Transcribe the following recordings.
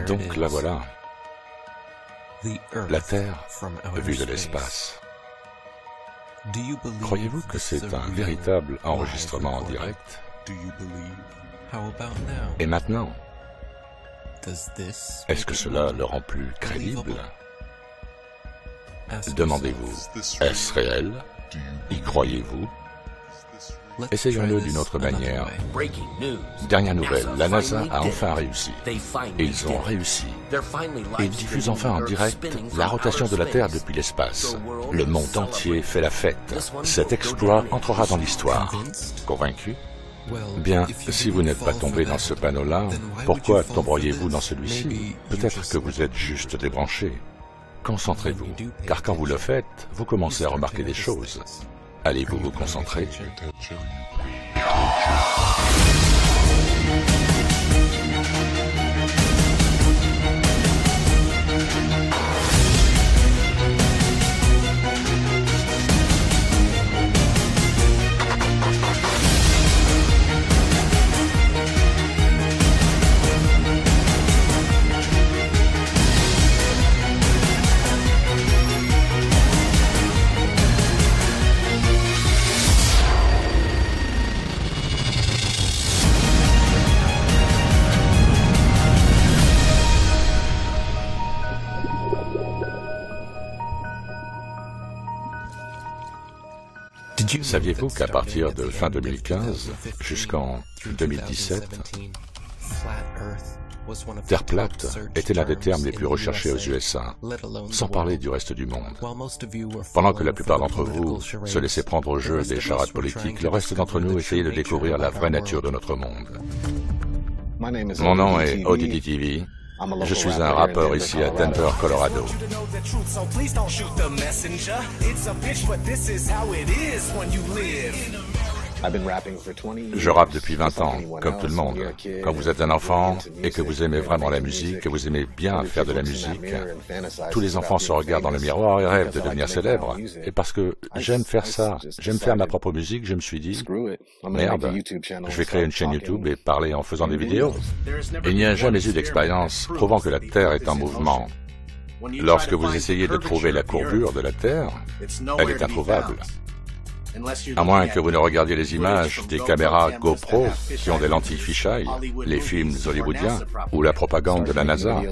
Donc la voilà, la Terre vue de l'espace. Croyez-vous que c'est un véritable enregistrement en direct? Et maintenant, est-ce que cela le rend plus crédible? Demandez-vous, est-ce réel? Y croyez-vous? Essayons-le d'une autre manière. Dernière nouvelle, la NASA a enfin réussi. Ils ont réussi. Ils diffusent enfin en direct la rotation de la Terre depuis l'espace. Le monde entier fait la fête. Cet exploit entrera dans l'histoire. Convaincu? Bien, si vous n'êtes pas tombé dans ce panneau-là, pourquoi tomberiez-vous dans celui-ci? Peut-être que vous êtes juste débranché. Concentrez-vous, car quand vous le faites, vous commencez à remarquer des choses. Allez-vous vous concentrer? Saviez-vous qu'à partir de fin 2015 jusqu'en 2017, Terre plate était l'un des termes les plus recherchés aux USA, sans parler du reste du monde. Pendant que la plupart d'entre vous se laissaient prendre au jeu des charades politiques, le reste d'entre nous essayait de découvrir la vraie nature de notre monde. Mon nom est ODD-TV. Je suis un rappeur ici à Denver, Colorado. Je rappe depuis 20 ans, comme tout le monde. Quand vous êtes un enfant et que vous aimez vraiment la musique, que vous aimez bien faire de la musique, tous les enfants se regardent dans le miroir et rêvent de devenir célèbres. Et parce que j'aime faire ça, j'aime faire ma propre musique, je me suis dit, merde, je vais créer une chaîne YouTube et parler en faisant des vidéos. Il n'y a jamais eu d'expérience prouvant que la Terre est en mouvement. Lorsque vous essayez de trouver la courbure de la Terre, elle est introuvable. À moins que vous ne regardiez les images des caméras GoPro qui ont des lentilles fisheye, les films hollywoodiens ou la propagande de la NASA.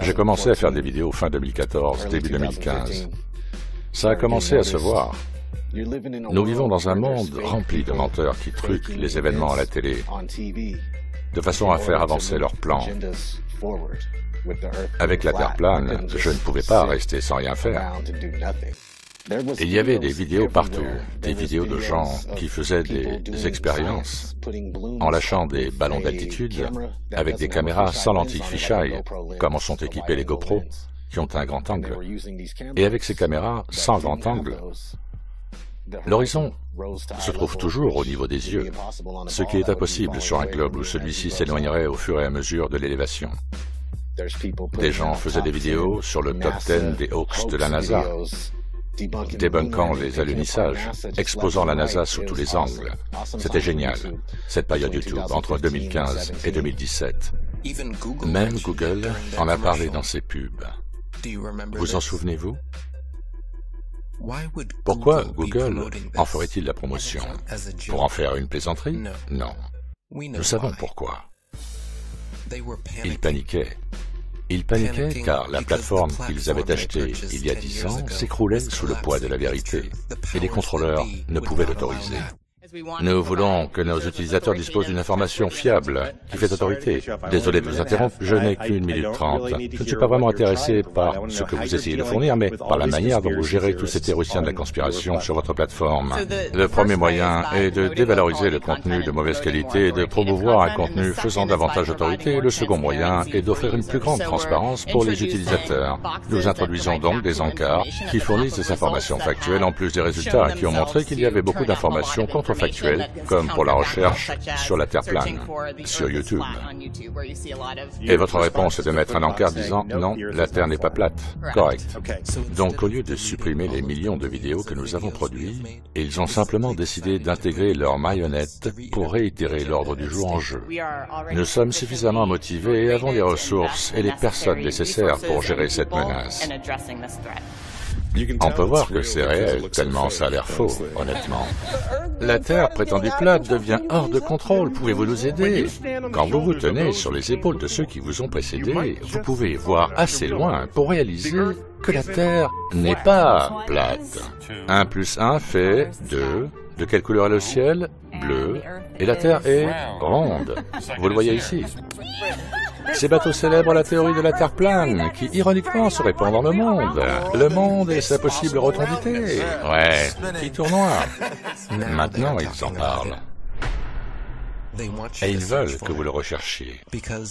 J'ai commencé à faire des vidéos fin 2014, début 2015. Ça a commencé à se voir. Nous vivons dans un monde rempli de menteurs qui truquent les événements à la télé, de façon à faire avancer leurs plans. Avec la Terre plane, je ne pouvais pas rester sans rien faire. Il y avait des vidéos partout, des vidéos de gens qui faisaient des expériences en lâchant des ballons d'altitude avec des caméras sans lentilles fisheye, comme en sont équipés les GoPro, qui ont un grand angle. Et avec ces caméras sans grand angle, l'horizon se trouve toujours au niveau des yeux, ce qui est impossible sur un globe où celui-ci s'éloignerait au fur et à mesure de l'élévation. Des gens faisaient des vidéos sur le top 10 des hoax de la NASA, débunkant les alunisages, exposant la NASA sous tous les angles. C'était génial, cette période YouTube entre 2015 et 2017. Même Google en a parlé dans ses pubs. Vous en souvenez-vous? Pourquoi Google en ferait-il la promotion? Pour en faire une plaisanterie? Non. Nous savons pourquoi. Ils paniquaient. Ils paniquaient car la plateforme qu'ils avaient achetée il y a 10 ans s'écroulait sous le poids de la vérité, et les contrôleurs ne pouvaient l'autoriser. Nous voulons que nos utilisateurs disposent d'une information fiable, qui fait autorité. Désolé de vous interrompre, je n'ai qu'une minute 30. Je ne suis pas vraiment intéressé par ce que vous essayez de fournir, mais par la manière dont vous gérez tous ces théoriciens de la conspiration sur votre plateforme. Le premier moyen est de dévaloriser le contenu de mauvaise qualité et de promouvoir un contenu faisant davantage autorité. Le second moyen est d'offrir une plus grande transparence pour les utilisateurs. Nous introduisons donc des encarts qui fournissent des informations factuelles en plus des résultats qui ont montré qu'il y avait beaucoup d'informations contrefaçonnées factuelle, comme pour la recherche sur la Terre plane, sur YouTube. Et votre réponse est de mettre un encart disant « Non, la Terre n'est pas plate ». Correct. Donc, au lieu de supprimer les millions de vidéos que nous avons produites, ils ont simplement décidé d'intégrer leurs marionnettes pour réitérer l'ordre du jour en jeu. Nous sommes suffisamment motivés et avons les ressources et les personnes nécessaires pour gérer cette menace. On peut voir que c'est réel, tellement ça a l'air faux, honnêtement. La Terre prétendue plate devient hors de contrôle. Pouvez-vous nous aider? Quand vous vous tenez sur les épaules de ceux qui vous ont précédés, vous pouvez voir assez loin pour réaliser que la Terre n'est pas plate. 1 plus 1 fait 2. De quelle couleur est le ciel? Bleu. Et la Terre est ronde. Vous le voyez ici. Ces bateaux célèbrent la théorie de la Terre plane, qui ironiquement se répand dans le monde et sa possible rotondité. Ouais, qui tournoie. Maintenant, ils en parlent. Et ils veulent que vous le recherchiez,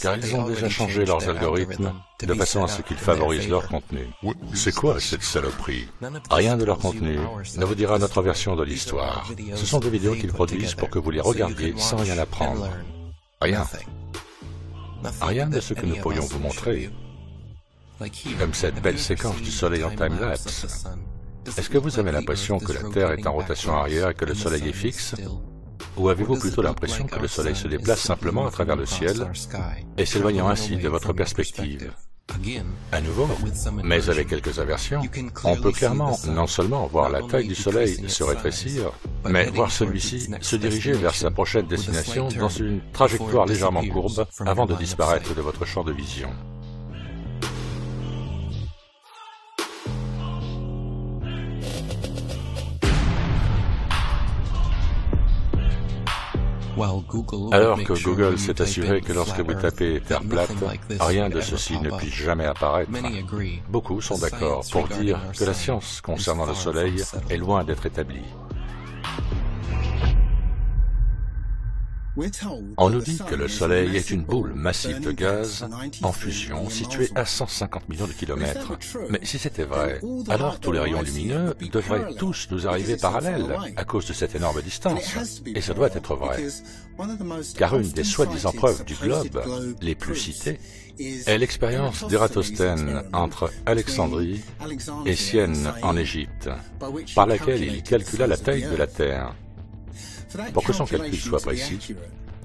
car ils ont déjà changé leurs algorithmes de façon à ce qu'ils favorisent leur contenu. C'est quoi cette saloperie? Rien de leur contenu ne vous dira notre version de l'histoire. Ce sont des vidéos qu'ils produisent pour que vous les regardiez sans rien apprendre. Rien. Rien de ce que nous pourrions vous montrer, comme cette belle séquence du soleil en time-lapse. Est-ce que vous avez l'impression que la Terre est en rotation arrière et que le soleil est fixe? Ou avez-vous plutôt l'impression que le soleil se déplace simplement à travers le ciel et s'éloignant ainsi de votre perspective? À nouveau, mais avec quelques inversions, on peut clairement non seulement voir la taille du soleil se rétrécir, mais voir celui-ci se diriger vers sa prochaine destination dans une trajectoire légèrement courbe avant de disparaître de votre champ de vision. Alors que Google s'est assuré que lorsque vous tapez Terre plate, rien de ceci ne puisse jamais apparaître, beaucoup sont d'accord pour dire que la science concernant le Soleil est loin d'être établie. On nous dit que le Soleil est une boule massive de gaz en fusion située à 150 millions de kilomètres. Mais si c'était vrai, alors tous les rayons lumineux devraient tous nous arriver parallèles à cause de cette énorme distance. Et ça doit être vrai. Car une des soi-disant preuves du globe les plus citées est l'expérience d'Ératosthène entre Alexandrie et Syène en Égypte, par laquelle il calcula la taille de la Terre. Pour que son calcul soit précis,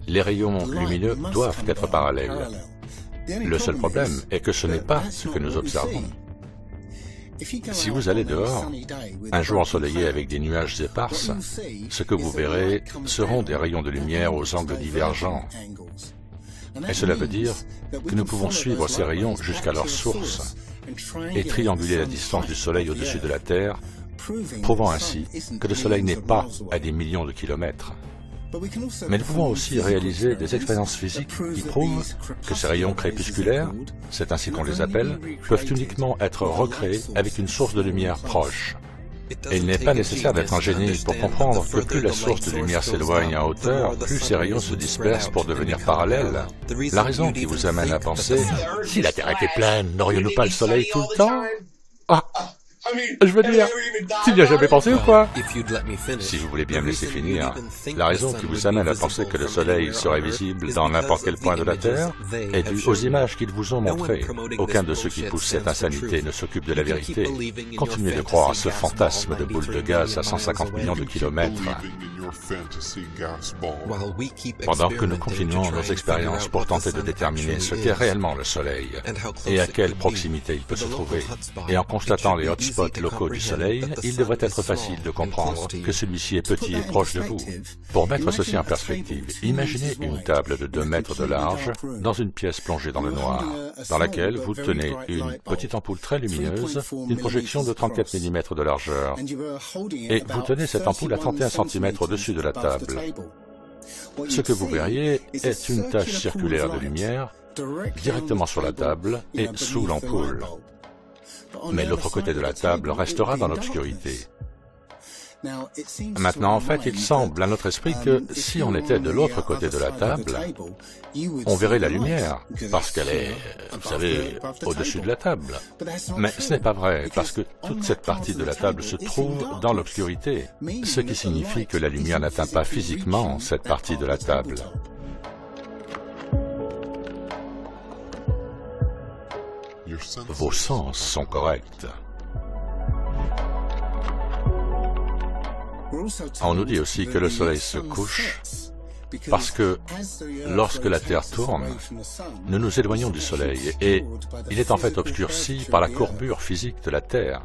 les rayons lumineux doivent être parallèles. Le seul problème est que ce n'est pas ce que nous observons. Si vous allez dehors, un jour ensoleillé avec des nuages éparses, ce que vous verrez seront des rayons de lumière aux angles divergents. Et cela veut dire que nous pouvons suivre ces rayons jusqu'à leur source et trianguler la distance du Soleil au-dessus de la Terre, prouvant ainsi que le Soleil n'est pas à des millions de kilomètres. Mais nous pouvons aussi réaliser des expériences physiques qui prouvent que ces rayons crépusculaires, c'est ainsi qu'on les appelle, peuvent uniquement être recréés avec une source de lumière proche. Et il n'est pas nécessaire d'être un génie pour comprendre que plus la source de lumière s'éloigne en hauteur, plus ces rayons se dispersent pour devenir parallèles. La raison qui vous amène à penser « Si la Terre était pleine, n'aurions-nous pas le Soleil tout le temps ?» Ah, je veux dire, tu n'y as jamais pensé ou quoi? Si vous voulez bien me laisser finir, la raison qui vous amène à penser que le Soleil serait visible dans n'importe quel point de la Terre est due aux images qu'ils vous ont montrées. Aucun de ceux qui poussent cette insanité ne s'occupe de la vérité. Continuez de croire à ce fantasme de boule de gaz à 150 millions de kilomètres. Pendant que nous continuons nos expériences pour tenter de déterminer ce qu'est réellement le Soleil et à quelle proximité il peut se trouver, et en constatant les hotspots locaux du Soleil, il devrait être facile de comprendre que celui-ci est petit et proche de vous. Pour mettre ceci en perspective, imaginez une table de 2 mètres de large dans une pièce plongée dans le noir, dans laquelle vous tenez une petite ampoule très lumineuse d'une projection de 34 mm de largeur, et vous tenez cette ampoule à 31 cm au-dessus de la table. Ce que vous verriez est une tache circulaire de lumière directement sur la table et sous l'ampoule. Mais l'autre côté de la table restera dans l'obscurité. Maintenant, en fait, il semble à notre esprit que si on était de l'autre côté de la table, on verrait la lumière, parce qu'elle est, vous savez, au-dessus de la table. Mais ce n'est pas vrai, parce que toute cette partie de la table se trouve dans l'obscurité, ce qui signifie que la lumière n'atteint pas physiquement cette partie de la table. Vos sens sont corrects. On nous dit aussi que le soleil se couche parce que lorsque la Terre tourne, nous nous éloignons du soleil et il est en fait obscurci par la courbure physique de la Terre.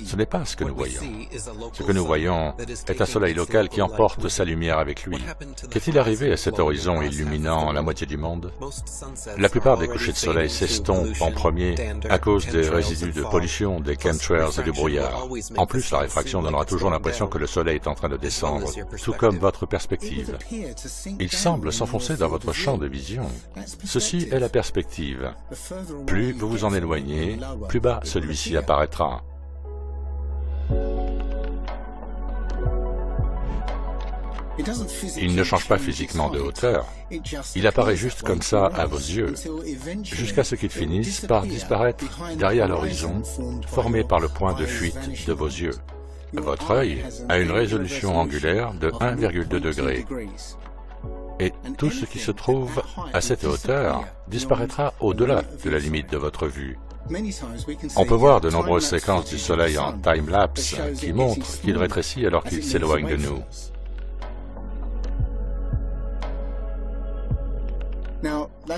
Ce n'est pas ce que nous voyons. Ce que nous voyons est un soleil local qui emporte sa lumière avec lui. Qu'est-il arrivé à cet horizon illuminant la moitié du monde? La plupart des couchers de soleil s'estompent en premier à cause des résidus de pollution, des chemtrails et du brouillard. En plus, la réfraction donnera toujours l'impression que le soleil est en train de descendre, tout comme votre perspective. Il semble s'enfoncer dans votre champ de vision. Ceci est la perspective. Plus vous vous en éloignez, plus bas celui-ci apparaîtra. Il ne change pas physiquement de hauteur. Il apparaît juste comme ça à vos yeux, jusqu'à ce qu'il finisse par disparaître derrière l'horizon, formé par le point de fuite de vos yeux. Votre œil a une résolution angulaire de 1,2 degrés. Et tout ce qui se trouve à cette hauteur disparaîtra au-delà de la limite de votre vue. On peut voir de nombreuses séquences du soleil en time-lapse qui montrent qu'il rétrécit alors qu'il s'éloigne de nous.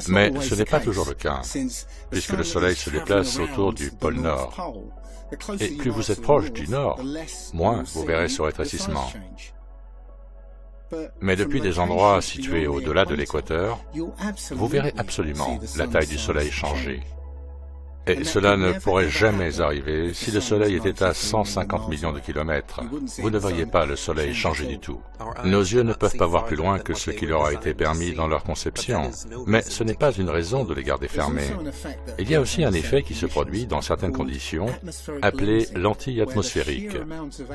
Mais ce n'est pas toujours le cas, puisque le soleil se déplace autour du pôle Nord. Et plus vous êtes proche du Nord, moins vous verrez ce rétrécissement. Mais depuis des endroits situés au-delà de l'équateur, vous verrez absolument la taille du soleil changer. Et cela ne pourrait jamais arriver si le soleil était à 150 millions de kilomètres. Vous ne verriez pas le soleil changer du tout. Nos yeux ne peuvent pas voir plus loin que ce qui leur a été permis dans leur conception, mais ce n'est pas une raison de les garder fermés. Il y a aussi un effet qui se produit dans certaines conditions, appelé lentille atmosphérique,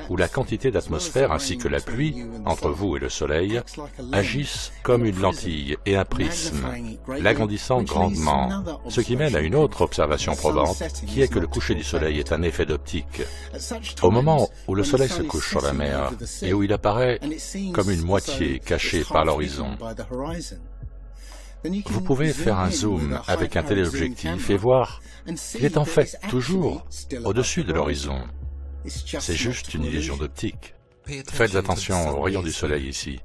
où la quantité d'atmosphère ainsi que la pluie, entre vous et le soleil, agissent comme une lentille et un prisme, l'agrandissant grandement, ce qui mène à une autre observation probante, qui est que le coucher du soleil est un effet d'optique. Au moment où le soleil se couche sur la mer et où il apparaît comme une moitié cachée par l'horizon, vous pouvez faire un zoom avec un téléobjectif et voir qu'il est en fait toujours au-dessus de l'horizon. C'est juste une illusion d'optique. Faites attention aux rayons du soleil ici.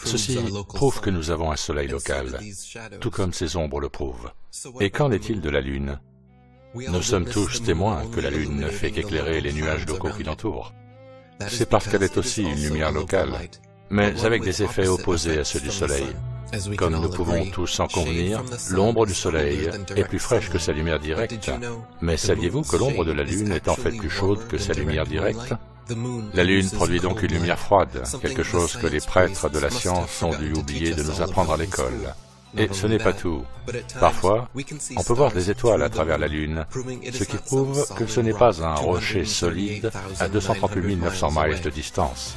Ceci prouve que nous avons un soleil local, tout comme ces ombres le prouvent. Et qu'en est-il de la Lune? Nous sommes tous témoins que la Lune ne fait qu'éclairer les nuages locaux qui l'entourent. C'est parce qu'elle est aussi une lumière locale, mais avec des effets opposés à ceux du Soleil. Comme nous pouvons tous en convenir, l'ombre du Soleil est plus fraîche que sa lumière directe. Mais saviez-vous que l'ombre de la Lune est en fait plus chaude que sa lumière directe? La Lune produit donc une lumière froide, quelque chose que les prêtres de la science ont dû oublier de nous apprendre à l'école. Et ce n'est pas tout. Parfois, on peut voir des étoiles à travers la Lune, ce qui prouve que ce n'est pas un rocher solide à 238 900 miles de distance.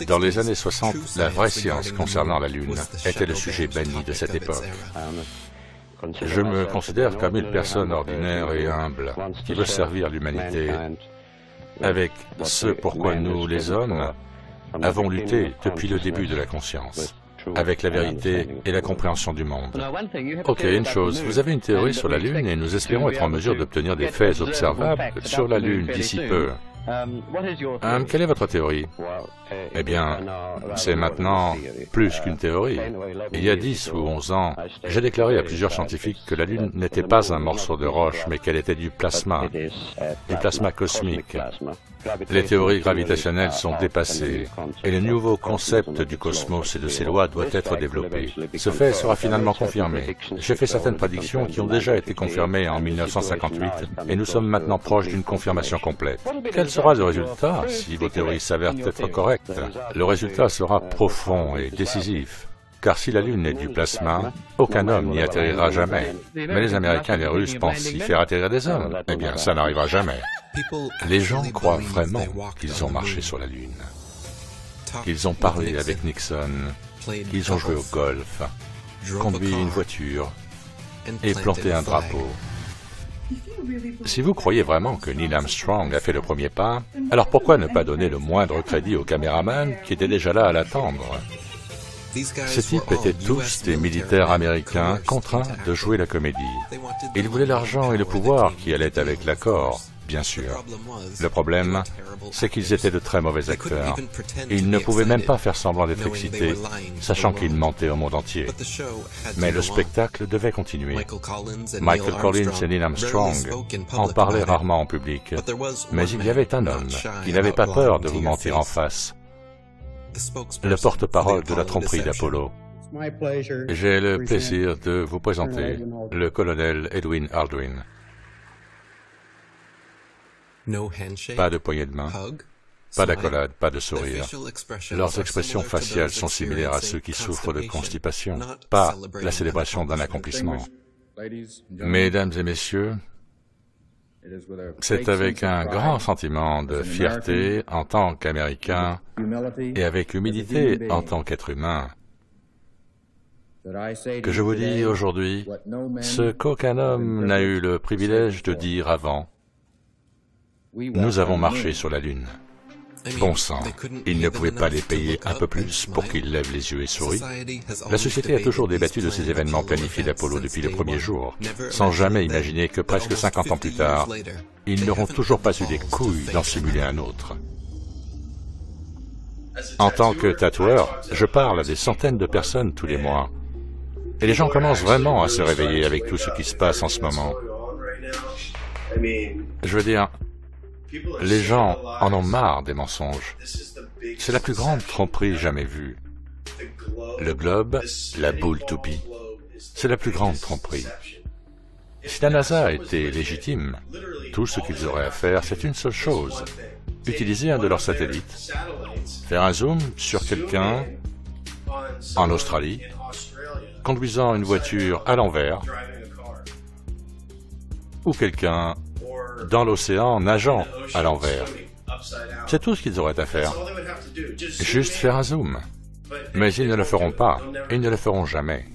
Dans les années 60, la vraie science concernant la Lune était le sujet banni de cette époque. Je me considère comme une personne ordinaire et humble qui veut servir l'humanité avec ce pourquoi nous, les hommes, avons lutté depuis le début de la conscience, avec la vérité et la compréhension du monde. Ok, une chose, vous avez une théorie sur la Lune et nous espérons être en mesure d'obtenir des faits observables sur la Lune d'ici peu. Quelle est votre théorie? Eh bien, c'est maintenant plus qu'une théorie. Il y a 10 ou 11 ans, j'ai déclaré à plusieurs scientifiques que la Lune n'était pas un morceau de roche, mais qu'elle était du plasma cosmique. Les théories gravitationnelles sont dépassées, et le nouveau concept du cosmos et de ses lois doit être développé. Ce fait sera finalement confirmé. J'ai fait certaines prédictions qui ont déjà été confirmées en 1958, et nous sommes maintenant proches d'une confirmation complète. Quel sera le résultat si vos théories s'avèrent être correctes? Le résultat sera profond et décisif. Car si la Lune est du plasma, aucun homme n'y atterrira jamais. Mais les Américains et les Russes pensent y faire atterrir des hommes. Eh bien, ça n'arrivera jamais. Les gens croient vraiment qu'ils ont marché sur la Lune, qu'ils ont parlé avec Nixon, qu'ils ont joué au golf, conduit une voiture et planté un drapeau. Si vous croyez vraiment que Neil Armstrong a fait le premier pas, alors pourquoi ne pas donner le moindre crédit aux caméramans qui étaient déjà là à l'attendre? Ces types étaient tous des militaires américains contraints de jouer la comédie. Ils voulaient l'argent et le pouvoir qui allaient avec l'accord, bien sûr. Le problème, c'est qu'ils étaient de très mauvais acteurs. Ils ne pouvaient même pas faire semblant d'être excités, sachant qu'ils mentaient au monde entier. Mais le spectacle devait continuer. Michael Collins et Neil Armstrong en parlaient rarement en public, mais il y avait un homme qui n'avait pas peur de vous mentir en face. Le porte-parole de la tromperie d'Apollo. J'ai le plaisir de vous présenter le colonel Edwin Aldrin. Pas de poignée de main, pas d'accolade, pas de sourire. Leurs expressions faciales sont similaires à ceux qui souffrent de constipation, pas la célébration d'un accomplissement. Mesdames et messieurs, c'est avec un grand sentiment de fierté en tant qu'Américain et avec humilité en tant qu'être humain que je vous dis aujourd'hui ce qu'aucun homme n'a eu le privilège de dire avant. Nous avons marché sur la Lune. Bon sang, ils ne pouvaient pas les payer un peu plus pour qu'ils lèvent les yeux et sourient. La société a toujours débattu de ces événements planifiés d'Apollo depuis le premier jour, sans jamais imaginer que presque 50 ans plus tard, ils n'auront toujours pas eu des couilles d'en simuler un autre. En tant que tatoueur, je parle à des centaines de personnes tous les mois. Et les gens commencent vraiment à se réveiller avec tout ce qui se passe en ce moment. Je veux dire, les gens en ont marre des mensonges. C'est la plus grande tromperie jamais vue. Le globe, la boule toupie, c'est la plus grande tromperie. Si la NASA était légitime, tout ce qu'ils auraient à faire, c'est une seule chose. Utiliser un de leurs satellites, faire un zoom sur quelqu'un en Australie, conduisant une voiture à l'envers, ou quelqu'un dans l'océan nageant à l'envers. C'est tout ce qu'ils auraient à faire. Juste faire un zoom. Mais ils ne le feront pas. Ils ne le feront jamais.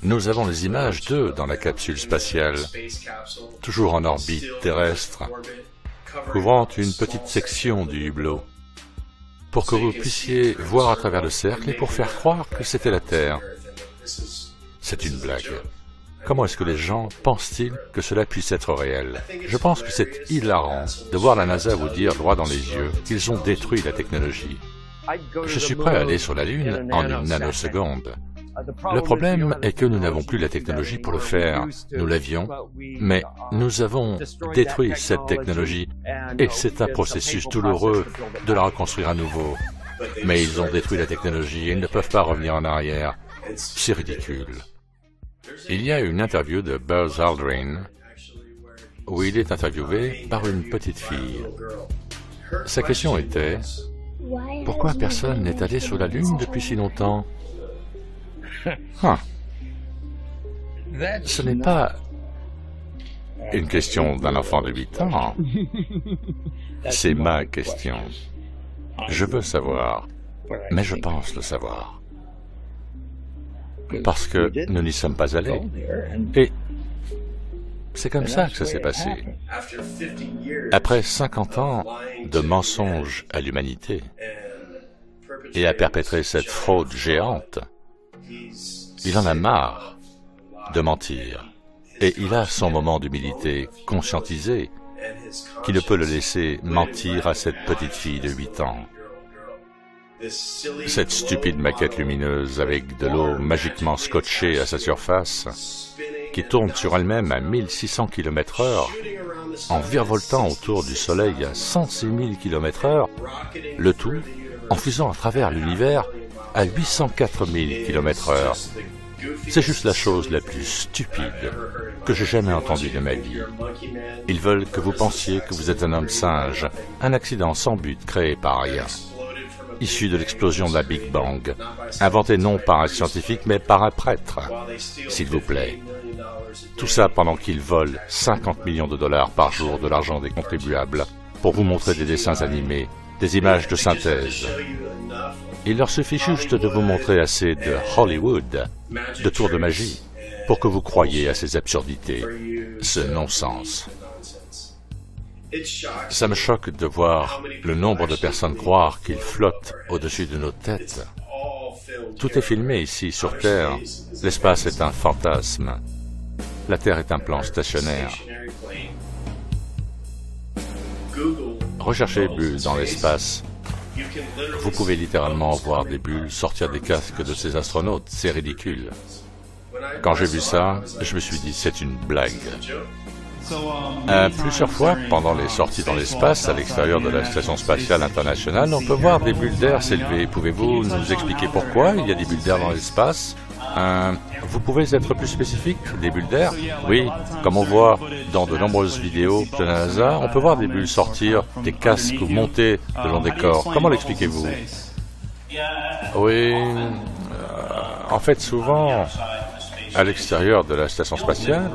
Nous avons les images d'eux dans la capsule spatiale, toujours en orbite terrestre, couvrant une petite section du hublot, pour que vous puissiez voir à travers le cercle et pour faire croire que c'était la Terre. C'est une blague. Comment est-ce que les gens pensent-ils que cela puisse être réel? Je pense que c'est hilarant de voir la NASA vous dire droit dans les yeux qu'ils ont détruit la technologie. Je suis prêt à aller sur la Lune en une nanoseconde. Le problème est que nous n'avons plus la technologie pour le faire. Nous l'avions, mais nous avons détruit cette technologie et c'est un processus douloureux de la reconstruire à nouveau. Mais ils ont détruit la technologie et ils ne peuvent pas revenir en arrière. C'est ridicule. Il y a une interview de Buzz Aldrin où il est interviewé par une petite fille. Sa question était « Pourquoi personne n'est allé sur la Lune depuis si longtemps ?» Ce n'est pas une question d'un enfant de 8 ans. C'est ma question. Je veux savoir, mais je pense le savoir. Parce que nous n'y sommes pas allés. Et c'est comme ça que ça s'est passé. Après 50 ans de mensonges à l'humanité et à perpétrer cette fraude géante, il en a marre de mentir. Et il a son moment d'humilité conscientisé qui ne peut le laisser mentir à cette petite fille de 8 ans. Cette stupide maquette lumineuse avec de l'eau magiquement scotchée à sa surface, qui tourne sur elle-même à 1600 km/h, en virevoltant autour du Soleil à 106 000 km/h, le tout en fusant à travers l'univers à 804 000 km/h. C'est juste la chose la plus stupide que j'ai jamais entendue de ma vie. Ils veulent que vous pensiez que vous êtes un homme singe, un accident sans but créé par rien. issu de l'explosion de la Big Bang, inventé non par un scientifique mais par un prêtre. S'il vous plaît. Tout ça pendant qu'ils volent 50 millions de dollars par jour de l'argent des contribuables pour vous montrer des dessins animés, des images de synthèse. Il leur suffit juste de vous montrer assez de Hollywood, de tours de magie, pour que vous croyiez à ces absurdités, ce non-sens. Ça me choque de voir le nombre de personnes croire qu'ils flottent au-dessus de nos têtes. Tout est filmé ici, sur Terre. L'espace est un fantasme. La Terre est un plan stationnaire. Recherchez bulles dans l'espace. Vous pouvez littéralement voir des bulles sortir des casques de ces astronautes. C'est ridicule. Quand j'ai vu ça, je me suis dit, c'est une blague. Plusieurs fois, pendant les sorties dans l'espace, à l'extérieur de la Station spatiale internationale, on peut voir des bulles d'air s'élever. Pouvez-vous nous expliquer pourquoi il y a des bulles d'air dans l'espace? Vous pouvez être plus spécifique? Des bulles d'air? Oui, comme on voit dans de nombreuses vidéos de la NASA, on peut voir des bulles sortir des casques ou monter le long des corps. Comment l'expliquez-vous? Oui, en fait, souvent, à l'extérieur de la station spatiale,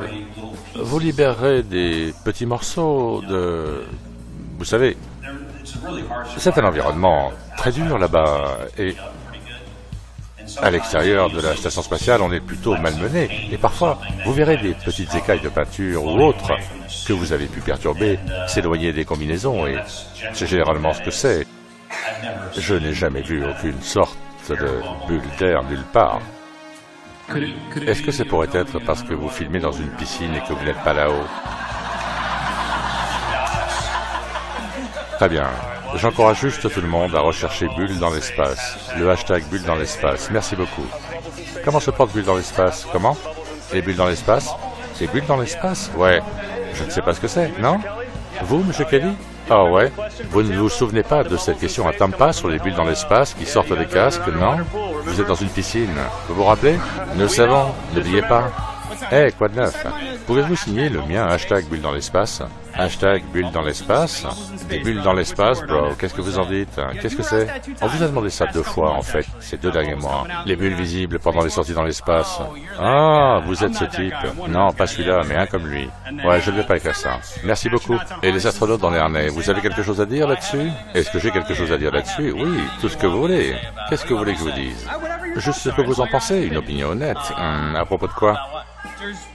vous libérerez des petits morceaux de... Vous savez, c'est un environnement très dur là-bas, et à l'extérieur de la station spatiale, on est plutôt malmené, et parfois, vous verrez des petites écailles de peinture ou autres que vous avez pu perturber, s'éloigner des combinaisons, et c'est généralement ce que c'est. Je n'ai jamais vu aucune sorte de bulle d'air nulle part. Est-ce que ça pourrait être parce que vous filmez dans une piscine et que vous n'êtes pas là-haut? Très bien. J'encourage juste tout le monde à rechercher Bulle dans l'espace. Le hashtag Bulle dans l'espace. Merci beaucoup. Comment se porte Bulle dans l'espace? Comment? Les bulles dans l'espace? Les bulles dans l'espace? Ouais. Je ne sais pas ce que c'est, non? Vous, M. Kelly? Ah ouais? Vous ne vous souvenez pas de cette question à Tampa sur les bulles dans l'espace qui sortent des casques, non? Vous êtes dans une piscine. Vous vous rappelez? Nous le savons. N'oubliez pas. Eh, quoi de neuf? Pouvez-vous signer le mien, hashtag bulle dans l'espace? Hashtag bulle dans l'espace? Des bulles dans l'espace, bro, qu'est-ce que vous en dites? Qu'est-ce que c'est? On vous a demandé ça 2 fois, en fait, ces 2 derniers mois. Les bulles visibles pendant les sorties dans l'espace. Ah, vous êtes ce type. Non, pas celui-là, mais un comme lui. Ouais, je ne vais pas écrire ça. Merci beaucoup. Et les astronautes dans les harnais, vous avez quelque chose à dire là-dessus? Est-ce que j'ai quelque chose à dire là-dessus? Oui, tout ce que vous voulez. Qu'est-ce que vous voulez que je vous dise? Juste ce que vous en pensez, une opinion honnête. À propos de quoi?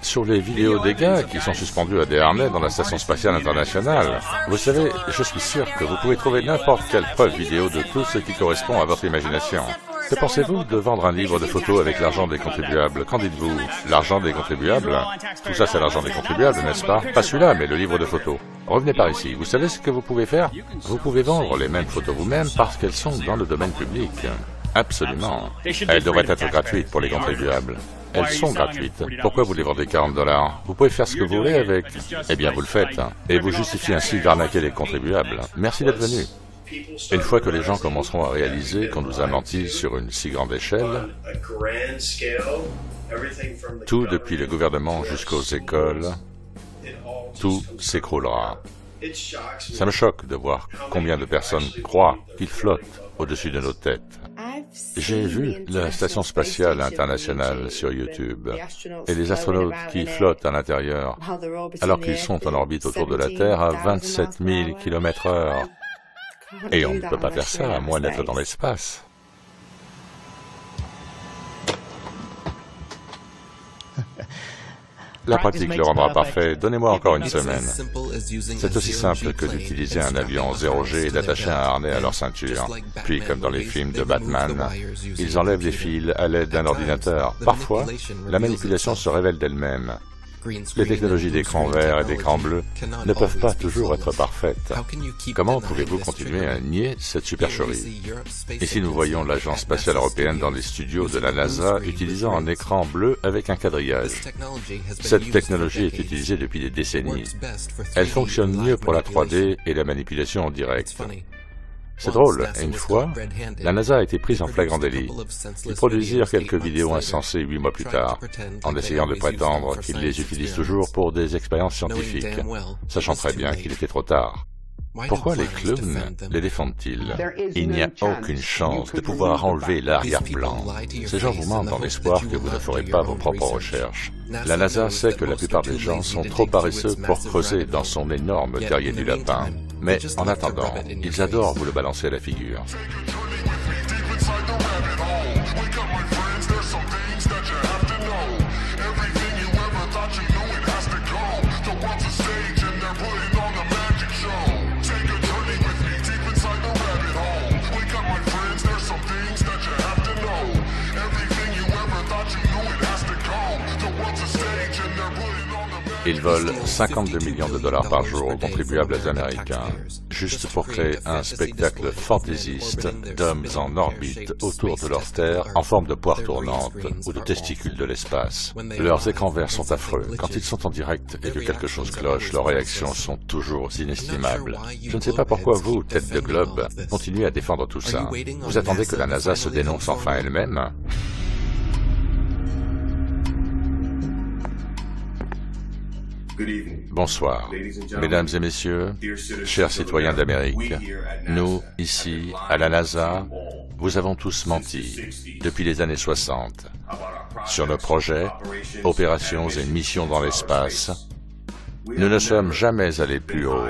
Sur les vidéos des gars qui sont suspendus à des harnais dans la Station spatiale internationale. Vous savez, je suis sûr que vous pouvez trouver n'importe quelle preuve vidéo de tout ce qui correspond à votre imagination. Que pensez-vous de vendre un livre de photos avec l'argent des contribuables? Qu'en dites-vous? L'argent des contribuables? Tout ça, c'est l'argent des contribuables, n'est-ce pas? Pas celui-là, mais le livre de photos. Revenez par ici. Vous savez ce que vous pouvez faire? Vous pouvez vendre les mêmes photos vous-même parce qu'elles sont dans le domaine public. Absolument. Elles devraient être gratuites pour les contribuables. Elles sont gratuites. Pourquoi vous les vendez 40 $? Vous pouvez faire ce que vous voulez avec. Eh bien, vous le faites. Et vous justifiez ainsi d'arnaquer les contribuables. Merci d'être venu. Une fois que les gens commenceront à réaliser qu'on nous a menti sur une si grande échelle, tout depuis le gouvernement jusqu'aux écoles, tout s'écroulera. Ça me choque de voir combien de personnes croient qu'ils flottent au-dessus de nos têtes. J'ai vu la Station spatiale internationale sur YouTube et les astronautes qui flottent à l'intérieur alors qu'ils sont en orbite autour de la Terre à 27 000 km/h. Et on ne peut pas faire ça à moins d'être dans l'espace. La pratique le rendra parfait. Donnez-moi encore une semaine. C'est aussi simple que d'utiliser un avion 0G et d'attacher un harnais à leur ceinture. Puis, comme dans les films de Batman, ils enlèvent les fils à l'aide d'un ordinateur. Parfois, la manipulation se révèle d'elle-même. Les technologies d'écran vert et d'écran bleu ne peuvent pas toujours être parfaites. Comment pouvez-vous continuer à nier cette supercherie? Ici, nous voyons l'Agence spatiale européenne dans les studios de la NASA utilisant un écran bleu avec un quadrillage. Cette technologie est utilisée depuis des décennies. Elle fonctionne mieux pour la 3D et la manipulation en direct. C'est drôle, une fois, la NASA a été prise en flagrant délit. Ils produisirent quelques vidéos insensées 8 mois plus tard, en essayant de prétendre qu'ils les utilisent toujours pour des expériences scientifiques, sachant très bien qu'il était trop tard. Pourquoi les clowns les défendent-ils? Il n'y a aucune chance de pouvoir enlever l'arrière-plan. Ces gens vous mentent dans l'espoir que vous ne ferez pas vos propres recherches. La NASA sait que la plupart des gens sont trop paresseux pour creuser dans son énorme terrier du lapin. Mais en attendant, ils adorent vous le balancer à la figure. Ils volent 52 millions de dollars par jour aux contribuables américains, juste pour créer un spectacle fantaisiste d'hommes en orbite autour de leur terre en forme de poire tournante ou de testicules de l'espace. Leurs écrans verts sont affreux. Quand ils sont en direct et que quelque chose cloche, leurs réactions sont toujours inestimables. Je ne sais pas pourquoi vous, tête de globe, continuez à défendre tout ça. Vous attendez que la NASA se dénonce enfin elle-même? Bonsoir, mesdames et messieurs, chers citoyens d'Amérique. Nous, ici, à la NASA, vous avons tous menti depuis les années 60 sur nos projets, opérations et missions dans l'espace. Nous ne sommes jamais allés plus haut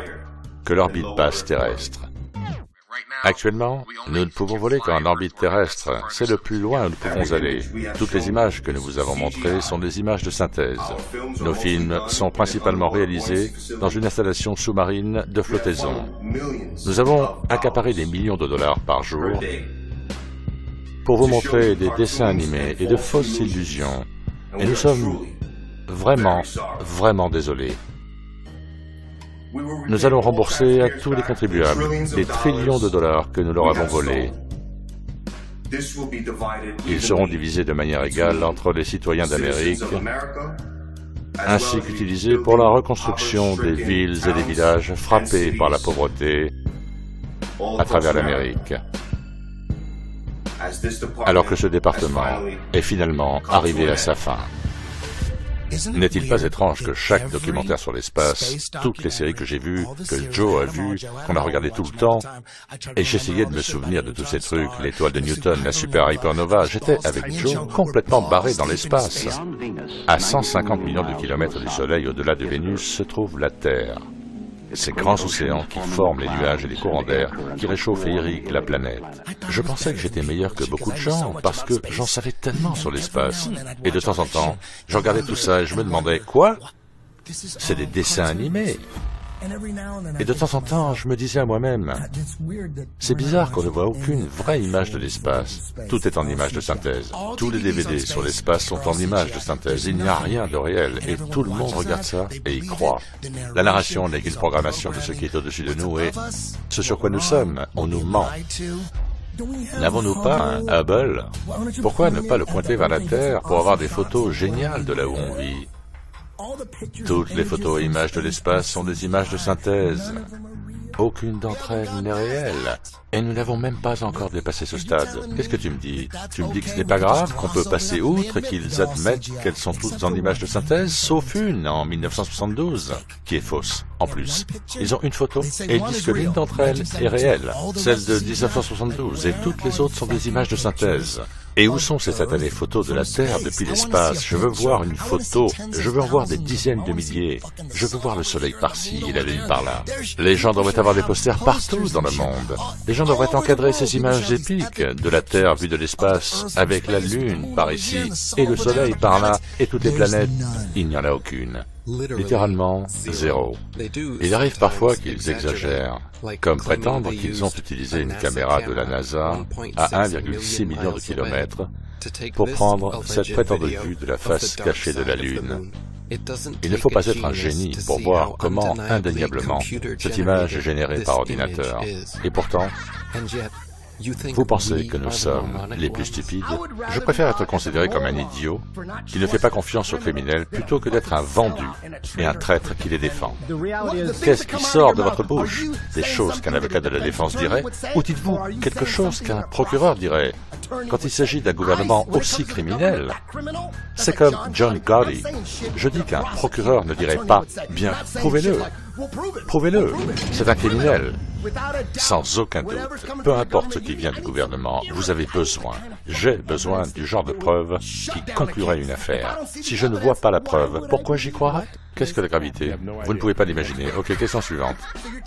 que l'orbite basse terrestre. Actuellement, nous ne pouvons voler qu'en orbite terrestre. C'est le plus loin où nous pouvons aller. Toutes les images que nous vous avons montrées sont des images de synthèse. Nos films sont principalement réalisés dans une installation sous-marine de flottaison. Nous avons accaparé des millions de dollars par jour pour vous montrer des dessins animés et de fausses illusions. Et nous sommes vraiment désolés. Nous allons rembourser à tous les contribuables des trillions de dollars que nous leur avons volés. Ils seront divisés de manière égale entre les citoyens d'Amérique, ainsi qu'utilisés pour la reconstruction des villes et des villages frappés par la pauvreté à travers l'Amérique. Alors que ce département est finalement arrivé à sa fin. N'est-il pas étrange que chaque documentaire sur l'espace, toutes les séries que j'ai vues, que Joe a vues, qu'on a regardé tout le temps, et j'essayais de me souvenir de tous ces trucs, l'étoile de Newton, la super hypernova, j'étais avec Joe complètement barré dans l'espace. À 150 millions de kilomètres du Soleil au-delà de Vénus se trouve la Terre. Ces grands océans qui forment les nuages et les courants d'air, qui réchauffent et irriguent la planète. Je pensais que j'étais meilleur que beaucoup de gens, parce que j'en savais tellement sur l'espace. Et de temps en temps, je regardais tout ça et je me demandais, quoi? C'est des dessins animés. Et de temps en temps, je me disais à moi-même, c'est bizarre qu'on ne voit aucune vraie image de l'espace. Tout est en image de synthèse. Tous les DVD sur l'espace sont en image de synthèse. Il n'y a rien de réel et tout le monde regarde ça et y croit. La narration n'est qu'une programmation de ce qui est au-dessus de nous et ce sur quoi nous sommes. On nous ment. N'avons-nous pas un Hubble? Pourquoi ne pas le pointer vers la Terre pour avoir des photos géniales de là où on vit? Toutes les photos et images de l'espace sont des images de synthèse. Aucune d'entre elles n'est réelle. Et nous n'avons même pas encore dépassé ce stade. Qu'est-ce que tu me dis? Tu me dis que ce n'est pas grave, qu'on peut passer outre, qu'ils admettent qu'elles sont toutes en images de synthèse, sauf une, en 1972, qui est fausse, en plus. Ils ont une photo, et ils disent que l'une d'entre elles est réelle, celle de 1972, et toutes les autres sont des images de synthèse. Et où sont ces satanées photos de la Terre depuis l'espace? Je veux voir une photo, je veux en voir des dizaines de milliers. Je veux voir le soleil par-ci et la lune par-là. Les gens devraient avoir des posters partout dans le monde. Les gens devraient encadrer ces images épiques de la Terre vue de l'espace, avec la lune par ici, et le soleil par-là, et toutes les planètes. Il n'y en a aucune. Littéralement, zéro. Il arrive parfois qu'ils exagèrent, comme prétendre qu'ils ont utilisé une caméra de la NASA à 1,6 million de kilomètres pour prendre cette prétendue vue de la face cachée de la Lune. Il ne faut pas être un génie pour voir comment, indéniablement, cette image est générée par ordinateur. Et pourtant, vous pensez que nous sommes les plus stupides? Je préfère être considéré comme un idiot qui ne fait pas confiance aux criminels plutôt que d'être un vendu et un traître qui les défend. Qu'est-ce qui sort de votre bouche? Des choses qu'un avocat de la défense dirait? Ou dites-vous quelque chose qu'un procureur dirait? quand il s'agit d'un gouvernement aussi criminel. C'est comme John Gotti. Je dis qu'un procureur ne dirait pas « Bien, prouvez-le ». Prouvez-le, c'est un criminel. Sans aucun doute, peu importe ce qui vient du gouvernement, vous avez besoin, j'ai besoin du genre de preuve qui conclurait une affaire. Si je ne vois pas la preuve, pourquoi j'y croirais? Qu'est-ce que la gravité? Vous ne pouvez pas l'imaginer. Ok, question suivante.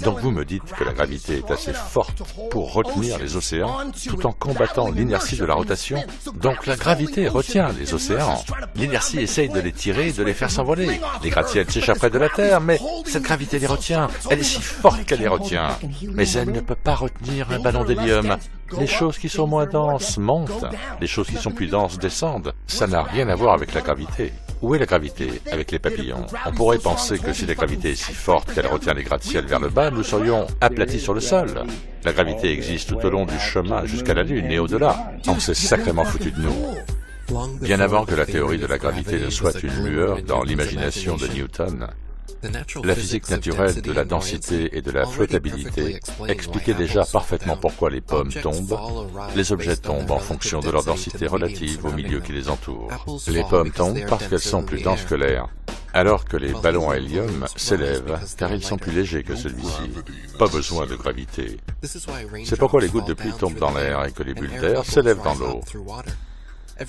Donc vous me dites que la gravité est assez forte pour retenir les océans tout en combattant l'inertie de la rotation. Donc la gravité retient les océans. L'inertie essaye de les tirer et de les faire s'envoler. Les gratte-ciels s'échapperaient de la Terre, mais cette gravité les retient. Elle est si forte qu'elle les retient. Mais elle ne peut pas retenir un ballon d'hélium. Les choses qui sont moins denses montent. Les choses qui sont plus denses descendent. Ça n'a rien à voir avec la gravité. Où est la gravité avec les papillons? On pourrait penser que si la gravité est si forte qu'elle retient les gratte-ciels vers le bas, nous serions aplatis sur le sol. La gravité existe tout au long du chemin jusqu'à la Lune et au-delà. On s'est sacrément foutu de nous. Bien avant que la théorie de la gravité ne soit une lueur dans l'imagination de Newton, la physique naturelle de la densité et de la flottabilité expliquait déjà parfaitement pourquoi les pommes tombent. Les objets tombent en fonction de leur densité relative au milieu qui les entoure. Les pommes tombent parce qu'elles sont plus denses que l'air, alors que les ballons à hélium s'élèvent car ils sont plus légers que celui-ci. Pas besoin de gravité. C'est pourquoi les gouttes de pluie tombent dans l'air et que les bulles d'air s'élèvent dans l'eau.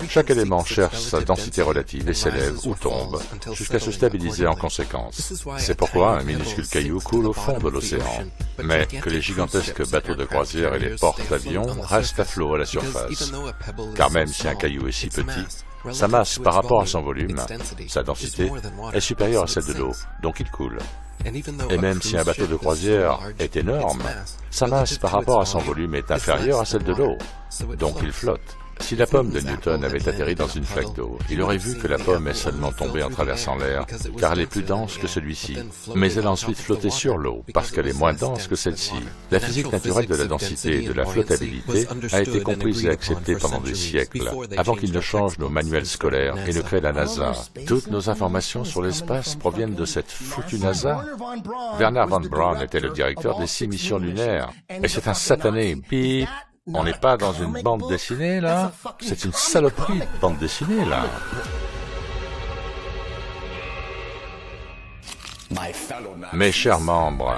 Chaque élément cherche sa densité relative et s'élève ou tombe, jusqu'à se stabiliser en conséquence. C'est pourquoi un minuscule caillou coule au fond de l'océan, mais que les gigantesques bateaux de croisière et les porte-avions restent à flot à la surface. Car même si un caillou est si petit, sa masse par rapport à son volume, sa densité, est supérieure à celle de l'eau, donc il coule. Et même si un bateau de croisière est énorme, sa masse par rapport à son volume est inférieure à celle de l'eau, donc il flotte. Si la pomme de Newton avait atterri dans une flaque d'eau, il aurait vu que la pomme est seulement tombée en traversant l'air, car elle est plus dense que celui-ci. Mais elle a ensuite flotté sur l'eau, parce qu'elle est moins dense que celle-ci. La physique naturelle de la densité et de la flottabilité a été comprise et acceptée pendant des siècles, avant qu'ils ne changent nos manuels scolaires et ne créent la NASA. Toutes nos informations sur l'espace proviennent de cette foutue NASA. Werner von Braun était le directeur des 6 missions lunaires, et c'est un satané bip. On n'est pas dans une bande dessinée, là? C'est une saloperie de bande dessinée, là. Mes chers membres,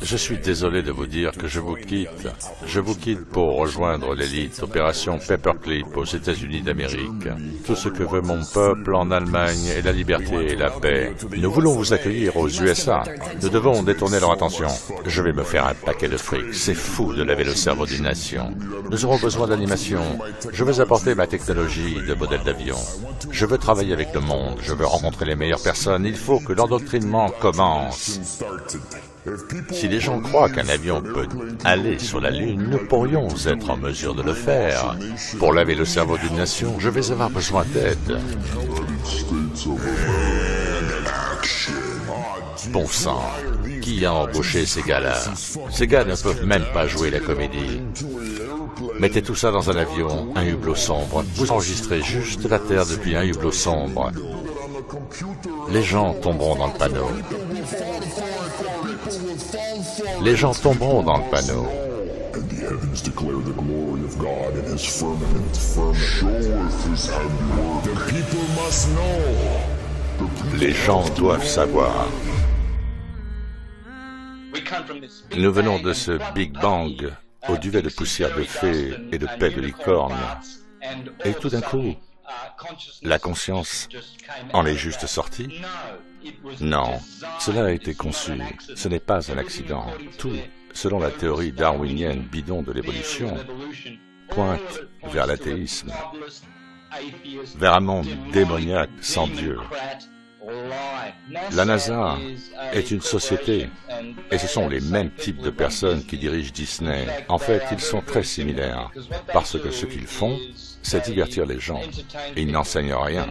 je suis désolé de vous dire que je vous quitte. Je vous quitte pour rejoindre l'élite Opération Paperclip aux États-Unis d'Amérique. Tout ce que veut mon peuple en Allemagne est la liberté et la paix. Nous voulons vous accueillir aux USA. Nous devons détourner leur attention. Je vais me faire un paquet de fric. C'est fou de laver le cerveau d'une nation. Nous aurons besoin d'animation. Je veux apporter ma technologie de modèle d'avion. Je veux travailler avec le monde. Je veux rencontrer les meilleures personnes. Il faut que l'endoctrinement commence. Si les gens croient qu'un avion peut aller sur la Lune, nous pourrions être en mesure de le faire. Pour laver le cerveau d'une nation, je vais avoir besoin d'aide. Bon sang, qui a embauché ces gars-là? Ces gars ne peuvent même pas jouer la comédie. Mettez tout ça dans un avion, un hublot sombre. Vous enregistrez juste la Terre depuis un hublot sombre. Les gens tomberont dans le panneau. Les gens tomberont dans le panneau. Les gens doivent savoir. Nous venons de ce Big Bang, au duvet de poussière de fée et de paix de licorne. Et tout d'un coup, la conscience en est juste sortie? Non, cela a été conçu. Ce n'est pas un accident. Tout, selon la théorie darwinienne bidon de l'évolution, pointe vers l'athéisme, vers un monde démoniaque sans Dieu. La NASA est une société, et ce sont les mêmes types de personnes qui dirigent Disney. En fait, ils sont très similaires, parce que ce qu'ils font, c'est divertir les gens. Ils n'enseignent rien.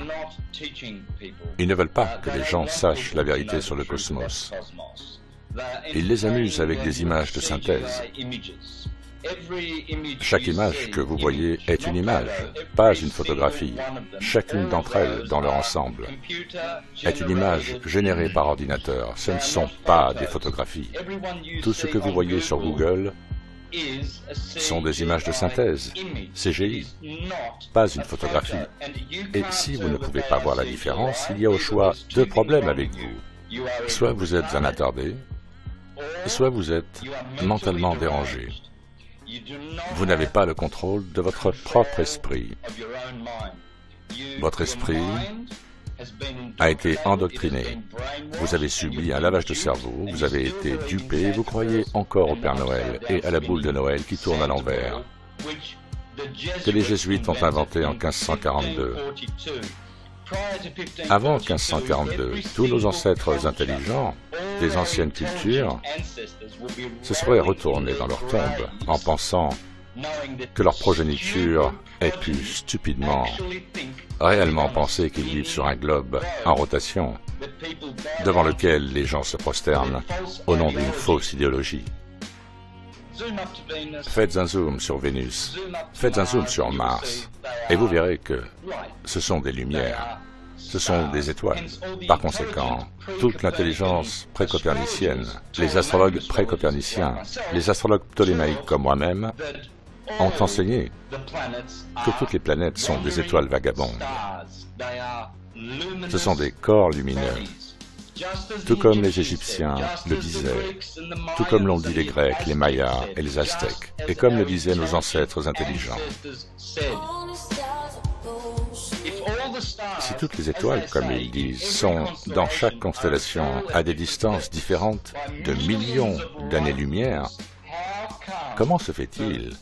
Ils ne veulent pas que les gens sachent la vérité sur le cosmos. Ils les amusent avec des images de synthèse. Chaque image que vous voyez est une image, pas une photographie. Chacune d'entre elles, dans leur ensemble, est une image générée par ordinateur. Ce ne sont pas des photographies. Tout ce que vous voyez sur Google sont des images de synthèse, CGI, pas une photographie. Et si vous ne pouvez pas voir la différence, il y a au choix deux problèmes avec vous. Soit vous êtes un attardé, soit vous êtes mentalement dérangé. Vous n'avez pas le contrôle de votre propre esprit. Votre esprit a été endoctriné. Vous avez subi un lavage de cerveau, vous avez été dupé, vous croyez encore au Père Noël et à la boule de Noël qui tourne à l'envers, que les Jésuites ont inventé en 1542. Avant 1542, tous nos ancêtres intelligents des anciennes cultures se seraient retournés dans leur tombe en pensant que leur progéniture ait pu stupidement, réellement penser qu'ils vivent sur un globe en rotation, devant lequel les gens se prosternent au nom d'une fausse idéologie. Faites un zoom sur Vénus, faites un zoom sur Mars, et vous verrez que ce sont des lumières, ce sont des étoiles. Par conséquent, toute l'intelligence pré-copernicienne, les astrologues pré-coperniciens, les astrologues ptolémaïques comme moi-même, ont enseigné que toutes les planètes sont des étoiles vagabondes. Ce sont des corps lumineux, tout comme les Égyptiens le disaient, tout comme l'ont dit les Grecs, les Mayas et les Aztèques, et comme le disaient nos ancêtres intelligents. Si toutes les étoiles, comme ils disent, sont dans chaque constellation à des distances différentes de millions d'années-lumière, comment se fait-il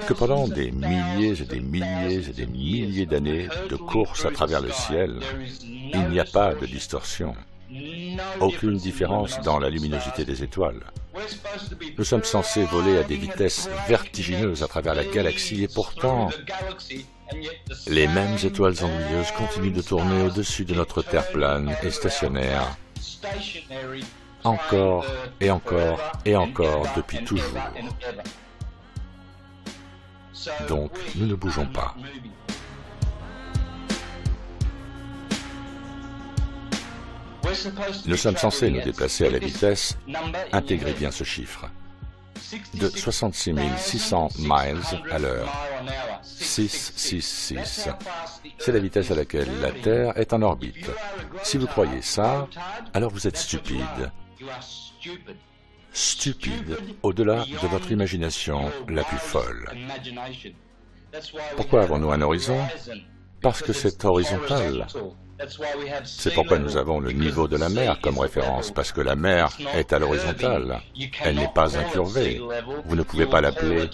que pendant des milliers et des milliers et des milliers d'années de course à travers le ciel, il n'y a pas de distorsion, aucune différence dans la luminosité des étoiles? Nous sommes censés voler à des vitesses vertigineuses à travers la galaxie et pourtant, les mêmes étoiles ennuyeuses continuent de tourner au-dessus de notre Terre plane et stationnaire, encore et encore et encore depuis toujours. Donc, nous ne bougeons pas. Nous sommes censés nous déplacer à la vitesse, intégrez bien ce chiffre, de 66 600 miles à l'heure. 666. C'est la vitesse à laquelle la Terre est en orbite. Si vous croyez ça, alors vous êtes stupide. Stupide au-delà de votre imagination la plus folle. Pourquoi avons-nous un horizon? Parce que c'est horizontal. C'est pourquoi nous avons le niveau de la mer comme référence, parce que la mer est à l'horizontale. Elle n'est pas incurvée. Vous ne pouvez pas l'appeler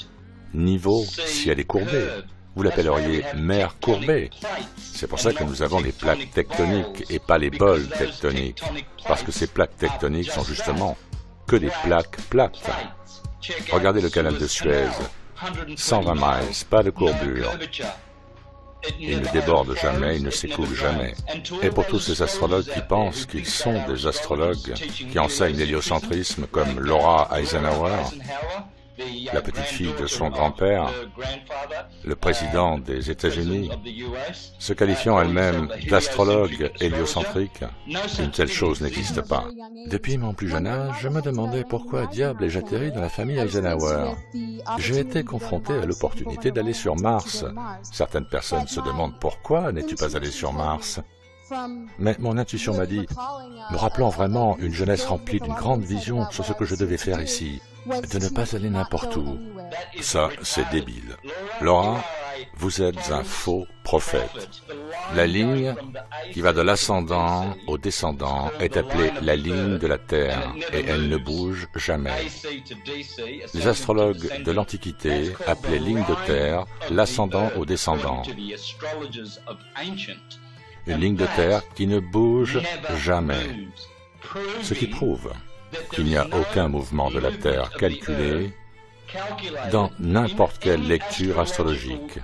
niveau si elle est courbée. Vous l'appelleriez mer courbée. C'est pour ça que nous avons les plaques tectoniques et pas les bols tectoniques, parce que ces plaques tectoniques sont justement que des plaques plates. Regardez le canal de Suez, 120 miles, pas de courbure. Il ne déborde jamais, il ne s'écoule jamais. Et pour tous ces astrologues qui pensent qu'ils sont des astrologues, qui enseignent l'héliocentrisme comme Laura Eisenhower, la petite-fille de son grand-père, le président des États-Unis, se qualifiant elle-même d'astrologue héliocentrique, une telle chose n'existe pas. Depuis mon plus jeune âge, je me demandais pourquoi diable ai-je atterri dans la famille Eisenhower. J'ai été confronté à l'opportunité d'aller sur Mars. Certaines personnes se demandent pourquoi n'es-tu pas allé sur Mars? Mais mon intuition m'a dit, me rappelant vraiment une jeunesse remplie d'une grande vision sur ce que je devais faire ici, de ne pas aller n'importe où. Ça, c'est débile. Laura, vous êtes un faux prophète. La ligne qui va de l'ascendant au descendant est appelée la ligne de la Terre et elle ne bouge jamais. Les astrologues de l'Antiquité appelaient ligne de Terre l'ascendant au descendant. Une ligne de terre qui ne bouge jamais, ce qui prouve qu'il n'y a aucun mouvement de la Terre calculé dans n'importe quelle lecture astrologique,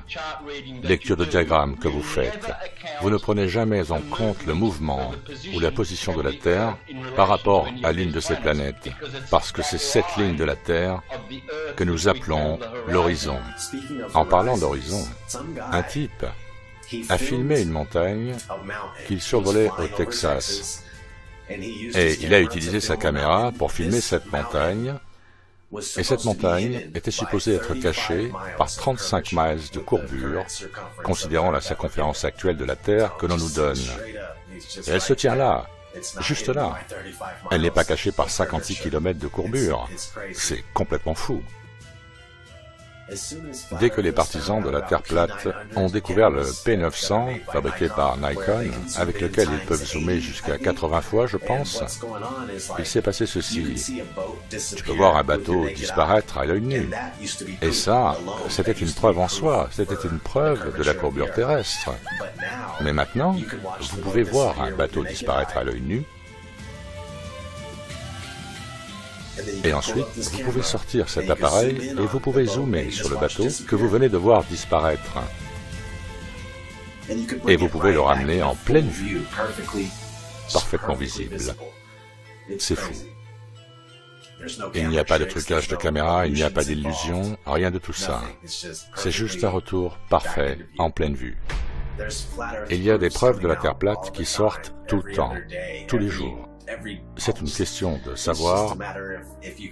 lecture de diagramme que vous faites. Vous ne prenez jamais en compte le mouvement ou la position de la Terre par rapport à l'une de ces planètes, parce que c'est cette ligne de la Terre que nous appelons l'horizon. En parlant d'horizon, un type a filmé une montagne qu'il survolait au Texas. Et il a utilisé sa caméra pour filmer cette montagne Et cette montagne était supposée être cachée par 35 miles de courbure, considérant la circonférence actuelle de la Terre que l'on nous donne. Et elle se tient là, juste là. Elle n'est pas cachée par 56 km de courbure. C'est complètement fou. Dès que les partisans de la Terre plate ont découvert le P900, fabriqué par Nikon, avec lequel ils peuvent zoomer jusqu'à 80 fois, je pense, il s'est passé ceci. Tu peux voir un bateau disparaître à l'œil nu. Et ça, c'était une preuve en soi, c'était une preuve de la courbure terrestre. Mais maintenant, vous pouvez voir un bateau disparaître à l'œil nu, et ensuite, vous pouvez sortir cet appareil et vous pouvez zoomer sur le bateau que vous venez de voir disparaître. Et vous pouvez le ramener en pleine vue, parfaitement visible. C'est fou. Il n'y a pas de trucage de caméra, il n'y a pas d'illusion, rien de tout ça. C'est juste un retour parfait, en pleine vue. Il y a des preuves de la Terre plate qui sortent tout le temps, tous les jours. C'est une question de savoir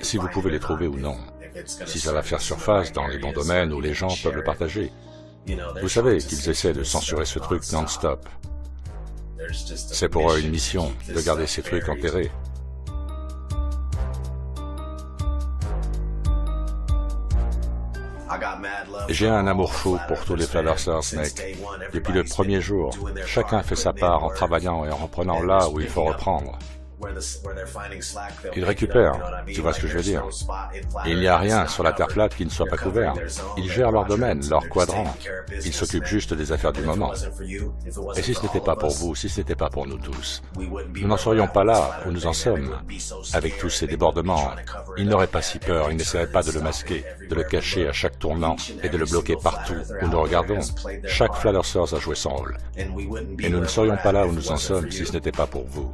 si vous pouvez les trouver ou non, si ça va faire surface dans les bons domaines où les gens peuvent le partager. Vous savez qu'ils essaient de censurer ce truc non-stop. C'est pour eux une mission de garder ces trucs enterrés. J'ai un amour fou pour tous les Fladarsar Snake. Depuis le premier jour, chacun fait sa part en travaillant et en reprenant là où il faut reprendre. Ils récupèrent, tu vois ce que je veux dire. Il n'y a rien sur la Terre plate qui ne soit pas couvert. Ils gèrent leur domaine, leur quadrant. Ils s'occupent juste des affaires du moment. Et si ce n'était pas pour vous, si ce n'était pas pour nous tous, nous n'en serions pas là où nous en sommes. Avec tous ces débordements, ils n'auraient pas si peur, ils n'essaieraient pas de le masquer, de le cacher à chaque tournant et de le bloquer partout où nous regardons. Chaque Fladarsar a joué son rôle. Et nous ne serions pas là où nous en sommes si ce n'était pas pour vous.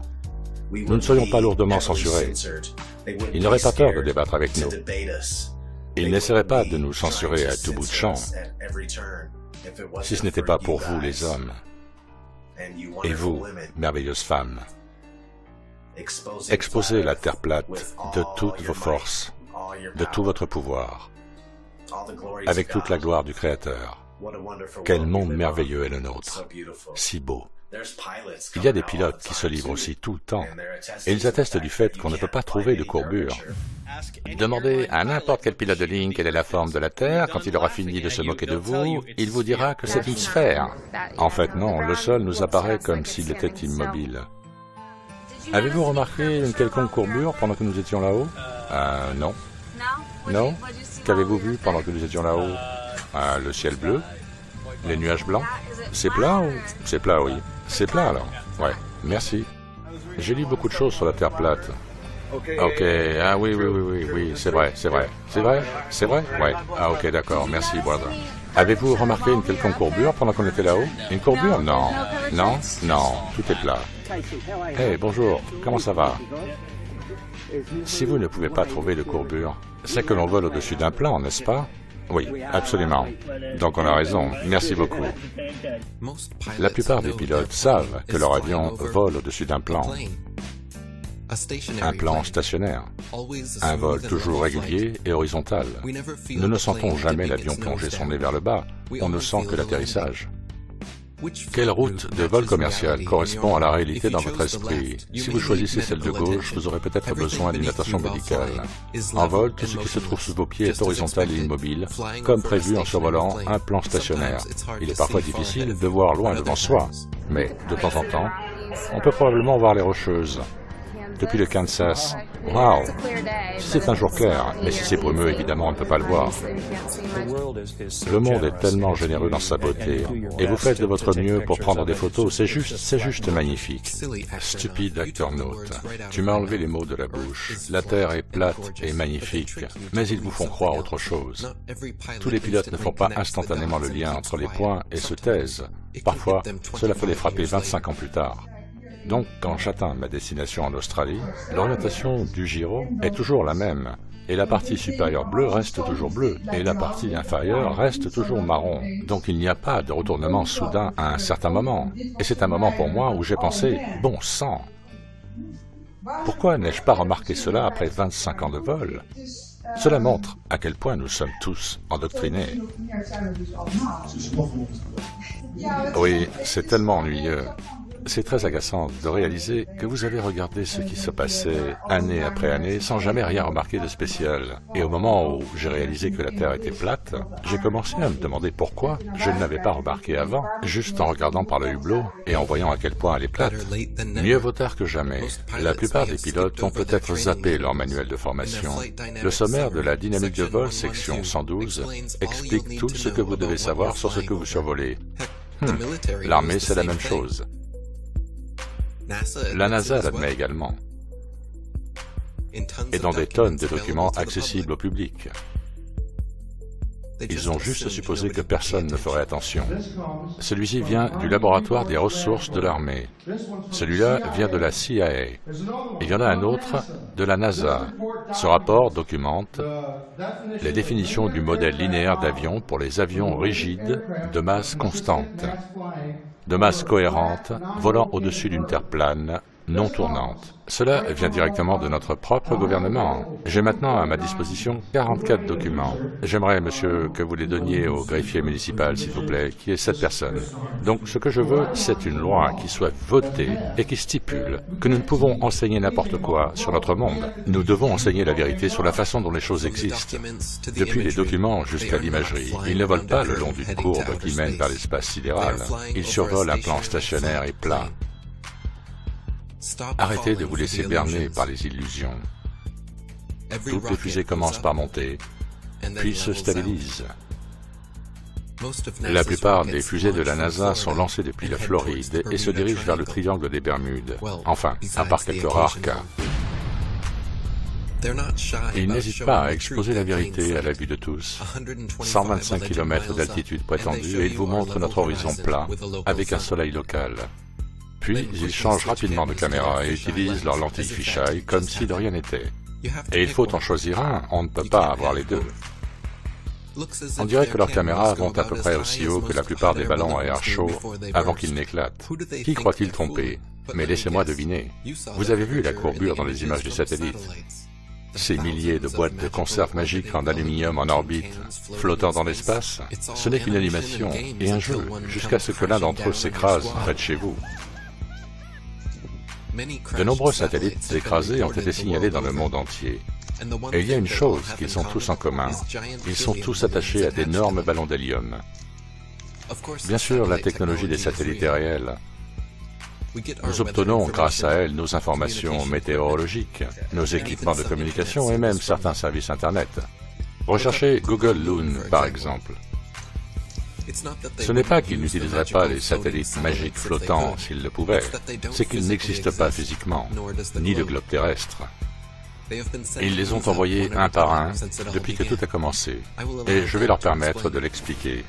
Nous ne serions pas lourdement censurés. Ils n'auraient pas peur de débattre avec nous. Ils n'essaieraient pas de nous censurer à tout bout de champ, si ce n'était pas pour vous, les hommes. Et vous, merveilleuses femmes. Exposez la Terre plate de toutes vos forces, de tout votre pouvoir, avec toute la gloire du Créateur. Quel monde merveilleux est le nôtre, si beau. Il y a des pilotes qui se livrent aussi tout le temps, et ils attestent du fait qu'on ne peut pas trouver de courbure. Demandez à n'importe quel pilote de ligne quelle est la forme de la Terre, quand il aura fini de se moquer de vous, il vous dira que c'est une sphère. En fait, non, le sol nous apparaît comme s'il était immobile. Avez-vous remarqué une quelconque courbure pendant que nous étions là-haut? Non. Non? Qu'avez-vous vu pendant que nous étions là-haut? Le ciel bleu? Les nuages blancs? C'est plat ou... C'est plat, oui. C'est plat, alors? Ouais, merci. J'ai lu beaucoup de choses sur la Terre plate. Ok, ah oui, c'est vrai. C'est vrai? C'est vrai? Ouais. Ah ok, d'accord, merci, brother. Avez-vous remarqué une quelconque courbure pendant qu'on était là-haut? Une courbure? Non. Non? Non, tout est plat. Hey, bonjour, comment ça va? Si vous ne pouvez pas trouver de courbure, c'est que l'on vole au-dessus d'un plan, n'est-ce pas? Oui, absolument. Donc on a raison. Merci beaucoup. La plupart des pilotes savent que leur avion vole au-dessus d'un plan. Un plan stationnaire. Un vol toujours régulier et horizontal. Nous ne sentons jamais l'avion plonger son nez vers le bas. On ne sent que l'atterrissage. Quelle route de vol commercial correspond à la réalité dans votre esprit? Si vous choisissez celle de gauche, vous aurez peut-être besoin d'une attention médicale. En vol, tout ce qui se trouve sous vos pieds est horizontal et immobile, comme prévu en survolant un plan stationnaire. Il est parfois difficile de voir loin devant soi, mais de temps en temps, on peut probablement voir les Rocheuses. Depuis le Kansas. Wow! Si c'est un jour clair, mais si c'est brumeux, évidemment, on ne peut pas le voir. Le monde est tellement généreux dans sa beauté, et vous faites de votre mieux pour prendre des photos, c'est juste magnifique. Stupide acteur note. Tu m'as enlevé les mots de la bouche. La Terre est plate et magnifique, mais ils vous font croire autre chose. Tous les pilotes ne font pas instantanément le lien entre les points et se taisent. Parfois, cela peut les frapper 25 ans plus tard. Donc, quand j'atteins ma destination en Australie, l'orientation du gyro est toujours la même, et la partie supérieure bleue reste toujours bleue, et la partie inférieure reste toujours marron. Donc il n'y a pas de retournement soudain à un certain moment. Et c'est un moment pour moi où j'ai pensé, bon sang, pourquoi n'ai-je pas remarqué cela après 25 ans de vol? Cela montre à quel point nous sommes tous endoctrinés. Oui, c'est tellement ennuyeux. C'est très agaçant de réaliser que vous avez regardé ce qui se passait année après année sans jamais rien remarquer de spécial. Et au moment où j'ai réalisé que la Terre était plate, j'ai commencé à me demander pourquoi je ne l'avais pas remarqué avant, juste en regardant par le hublot et en voyant à quel point elle est plate. Mieux vaut tard que jamais. La plupart des pilotes ont peut-être zappé leur manuel de formation. Le sommaire de la dynamique de vol, section 112, explique tout ce que vous devez savoir sur ce que vous survolez. L'armée, c'est la même chose. La NASA l'admet également, et dans des tonnes de documents accessibles au public. Ils ont juste supposé que personne ne ferait attention. Celui-ci vient du laboratoire des ressources de l'armée. Celui-là vient de la CIA. Il y en a un autre de la NASA. Ce rapport documente les définitions du modèle linéaire d'avion pour les avions rigides de masse constante, de masse cohérente, volant au-dessus d'une terre plane, non tournante. Cela vient directement de notre propre gouvernement. J'ai maintenant à ma disposition 44 documents. J'aimerais, monsieur, que vous les donniez au greffier municipal, s'il vous plaît, qui est cette personne. Donc, ce que je veux, c'est une loi qui soit votée et qui stipule que nous ne pouvons enseigner n'importe quoi sur notre monde. Nous devons enseigner la vérité sur la façon dont les choses existent. Depuis les documents jusqu'à l'imagerie, ils ne volent pas le long d'une courbe qui mène vers l'espace sidéral. Ils survolent un plan stationnaire et plat. Arrêtez de vous laisser berner par les illusions. Toutes les fusées commencent par monter, puis se stabilisent. La plupart des fusées de la NASA sont lancées depuis la Floride et se dirigent vers le triangle des Bermudes. Enfin, à part quelques rares cas. Ils n'hésitent pas à exposer la vérité à la vue de tous. 125 km d'altitude prétendue et ils vous montrent notre horizon plat, avec un soleil local. Puis, ils changent rapidement de caméra et utilisent leur lentille fisheye comme si de rien n'était. Et il faut en choisir un, on ne peut pas avoir les deux. On dirait que leurs caméras vont à peu près aussi haut que la plupart des ballons à air chaud avant qu'ils n'éclatent. Qui croit-il tromper? Mais laissez-moi deviner. Vous avez vu la courbure dans les images du satellite? Ces milliers de boîtes de conserve magiques en aluminium en orbite, flottant dans l'espace, ce n'est qu'une animation et un jeu, jusqu'à ce que l'un d'entre eux s'écrase près de chez vous. De nombreux satellites écrasés ont été signalés dans le monde entier. Et il y a une chose qu'ils ont tous en commun. Ils sont tous attachés à d'énormes ballons d'hélium. Bien sûr, la technologie des satellites est réelle. Nous obtenons grâce à elle nos informations météorologiques, nos équipements de communication et même certains services Internet. Recherchez Google Loon, par exemple. Ce n'est pas qu'ils n'utiliseraient pas les satellites magiques flottants s'ils le pouvaient, c'est qu'ils n'existent pas physiquement, ni le globe terrestre. Ils les ont envoyés un par un depuis que tout a commencé, et je vais leur permettre de l'expliquer.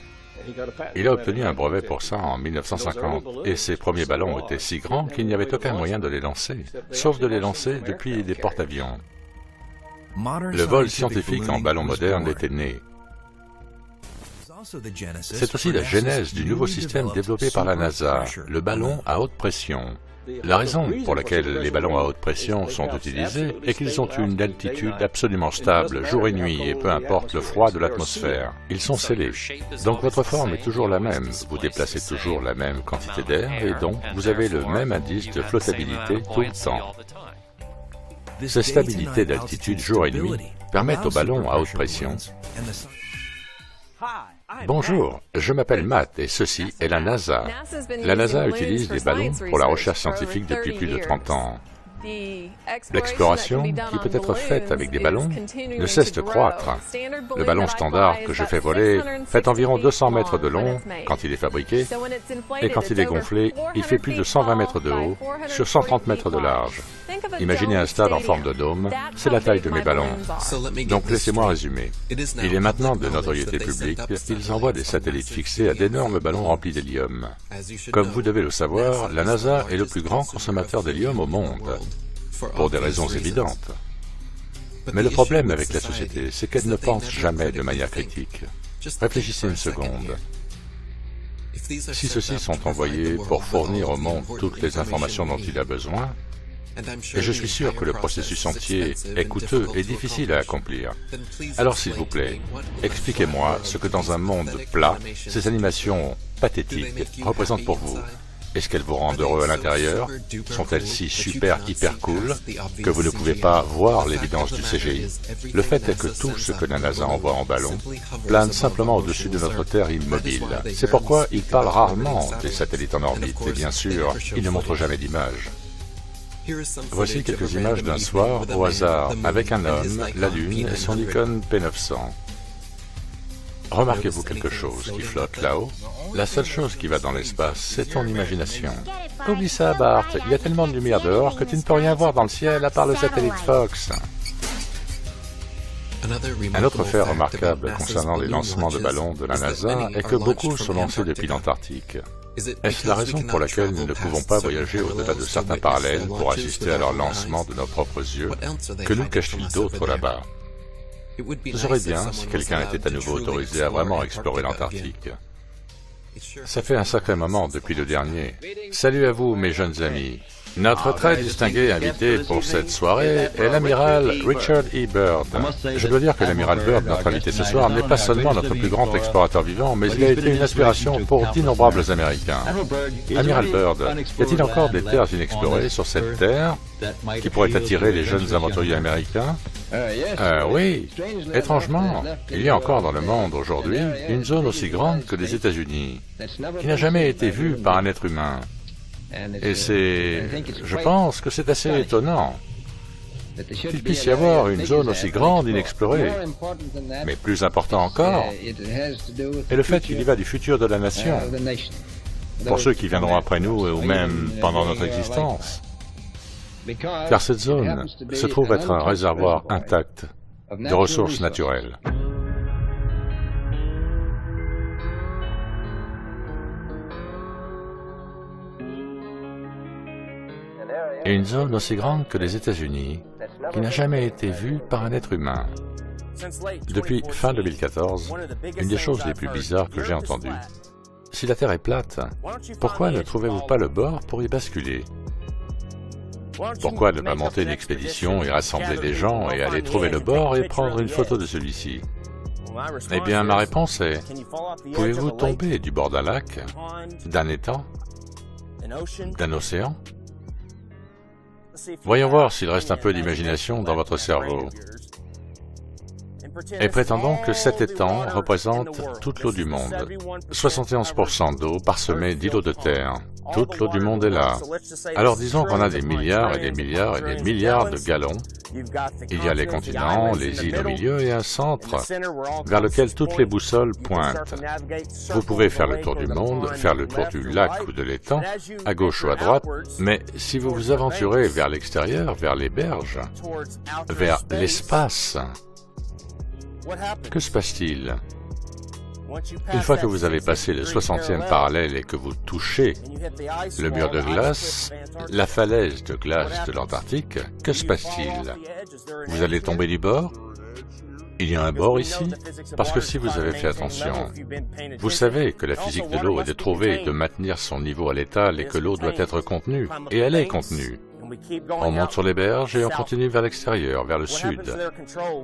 Il a obtenu un brevet pour ça en 1950, et ses premiers ballons étaient si grands qu'il n'y avait aucun moyen de les lancer, sauf de les lancer depuis des porte-avions. Le vol scientifique en ballon moderne était né. C'est aussi la genèse du nouveau système développé par la NASA, le ballon à haute pression. La raison pour laquelle les ballons à haute pression sont utilisés est qu'ils ont une altitude absolument stable, jour et nuit, et peu importe le froid de l'atmosphère. Ils sont scellés. Donc votre forme est toujours la même, vous déplacez toujours la même quantité d'air, et donc vous avez le même indice de flottabilité tout le temps. Ces stabilités d'altitude jour et nuit permettent aux ballons à haute pression. Bonjour, je m'appelle Matt et ceci est la NASA. La NASA utilise des ballons pour la recherche scientifique depuis plus de 30 ans. L'exploration, qui peut être faite avec des ballons, ne cesse de croître. Le ballon standard que je fais voler fait environ 200 mètres de long quand il est fabriqué, et quand il est gonflé, il fait plus de 120 mètres de haut sur 130 mètres de large. Imaginez un stade en forme de dôme, c'est la taille de mes ballons. Donc laissez-moi résumer. Il est maintenant de notoriété publique qu'ils envoient des satellites fixés à d'énormes ballons remplis d'hélium. Comme vous devez le savoir, la NASA est le plus grand consommateur d'hélium au monde, pour des raisons évidentes. Mais le problème avec la société, c'est qu'elle ne pense jamais de manière critique. Réfléchissez une seconde. Si ceux-ci sont envoyés pour fournir au monde toutes les informations dont il a besoin, Et je suis sûr que le processus entier est coûteux et difficile à accomplir. Alors s'il vous plaît, expliquez-moi ce que dans un monde plat, ces animations pathétiques représentent pour vous. Est-ce qu'elles vous rendent heureux à l'intérieur? Sont-elles si super hyper cool que vous ne pouvez pas voir l'évidence du CGI? Le fait est que tout ce que la NASA envoie en ballon plane simplement au-dessus de notre Terre immobile. C'est pourquoi il parle rarement des satellites en orbite et bien sûr, il ne montre jamais d'images. Voici quelques images d'un soir au hasard avec un homme, la Lune et son icône P900. Remarquez-vous quelque chose qui flotte là-haut? La seule chose qui va dans l'espace, c'est ton imagination. Oublie ça, Bart, il y a tellement de lumière dehors que tu ne peux rien voir dans le ciel à part le satellite Fox. Un autre fait remarquable concernant les lancements de ballons de la NASA est que beaucoup sont lancés depuis l'Antarctique. Est-ce la raison pour laquelle nous ne pouvons pas voyager au-delà de certains parallèles pour assister à leur lancement de nos propres yeux? Que nous cache-t-il d'autre là-bas? Ce serait bien si quelqu'un était à nouveau autorisé à vraiment explorer l'Antarctique. Ça fait un sacré moment depuis le dernier. Salut à vous, mes jeunes amis. Notre très distingué invité pour cette soirée est l'amiral Richard E. Byrd. Je dois dire que l'amiral Byrd, notre invité ce soir, n'est pas seulement notre plus grand explorateur vivant, mais il a été une inspiration pour d'innombrables Américains. Amiral Byrd, y a-t-il encore des terres inexplorées sur cette terre qui pourraient attirer les jeunes aventuriers américains? Oui, étrangement, il y a encore dans le monde aujourd'hui une zone aussi grande que les États-Unis, qui n'a jamais été vue par un être humain. Et je pense que c'est assez étonnant qu'il puisse y avoir une zone aussi grande inexplorée. Mais plus important encore est le fait qu'il y va du futur de la nation, pour ceux qui viendront après nous ou même pendant notre existence. Car cette zone se trouve être un réservoir intact de ressources naturelles. Et une zone aussi grande que les États-Unis, qui n'a jamais été vue par un être humain. Depuis fin 2014, une des choses les plus bizarres que j'ai entendues, si la Terre est plate, pourquoi ne trouvez-vous pas le bord pour y basculer? Pourquoi ne pas monter une expédition et rassembler des gens et aller trouver le bord et prendre une photo de celui-ci? Eh bien, ma réponse est, pouvez-vous tomber du bord d'un lac, d'un étang, d'un océan? Voyons voir s'il reste un peu d'imagination dans votre cerveau. Et prétendons que cet étang représente toute l'eau du monde. 71% d'eau parsemée d'îlots de terre. Toute l'eau du monde est là. Alors disons qu'on a des milliards et des milliards et des milliards de gallons. Il y a les continents, les îles au milieu et un centre vers lequel toutes les boussoles pointent. Vous pouvez faire le tour du monde, faire le tour du lac ou de l'étang, à gauche ou à droite, mais si vous vous aventurez vers l'extérieur, vers les berges, vers l'espace, que se passe-t-il? Une fois que vous avez passé le 60e parallèle et que vous touchez le mur de glace, la falaise de glace de l'Antarctique, que se passe-t-il? Vous allez tomber du bord? Il y a un bord ici? Parce que si vous avez fait attention, vous savez que la physique de l'eau est de trouver et de maintenir son niveau à l'étal et que l'eau doit être contenue, et elle est contenue. On monte sur les berges et on continue vers l'extérieur, vers le sud.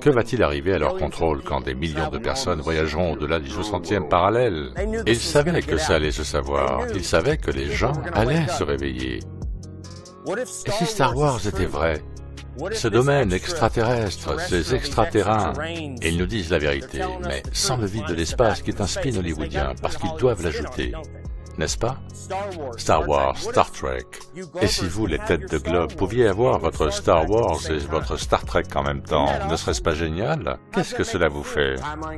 Que va-t-il arriver à leur contrôle quand des millions de personnes voyageront au-delà du 60e parallèle? Ils savaient que ça allait se savoir. Ils savaient que les gens allaient se réveiller. Et si Star Wars était vrai? Ce domaine extraterrestre, ces extraterrains, et ils nous disent la vérité, mais sans le vide de l'espace qui est un spin hollywoodien, parce qu'ils doivent l'ajouter. N'est-ce pas? Star Wars, Star Trek. Et si vous, les têtes de globe, pouviez avoir votre Star Wars et votre Star Trek en même temps, ne serait-ce pas génial? Qu'est-ce que cela vous fait?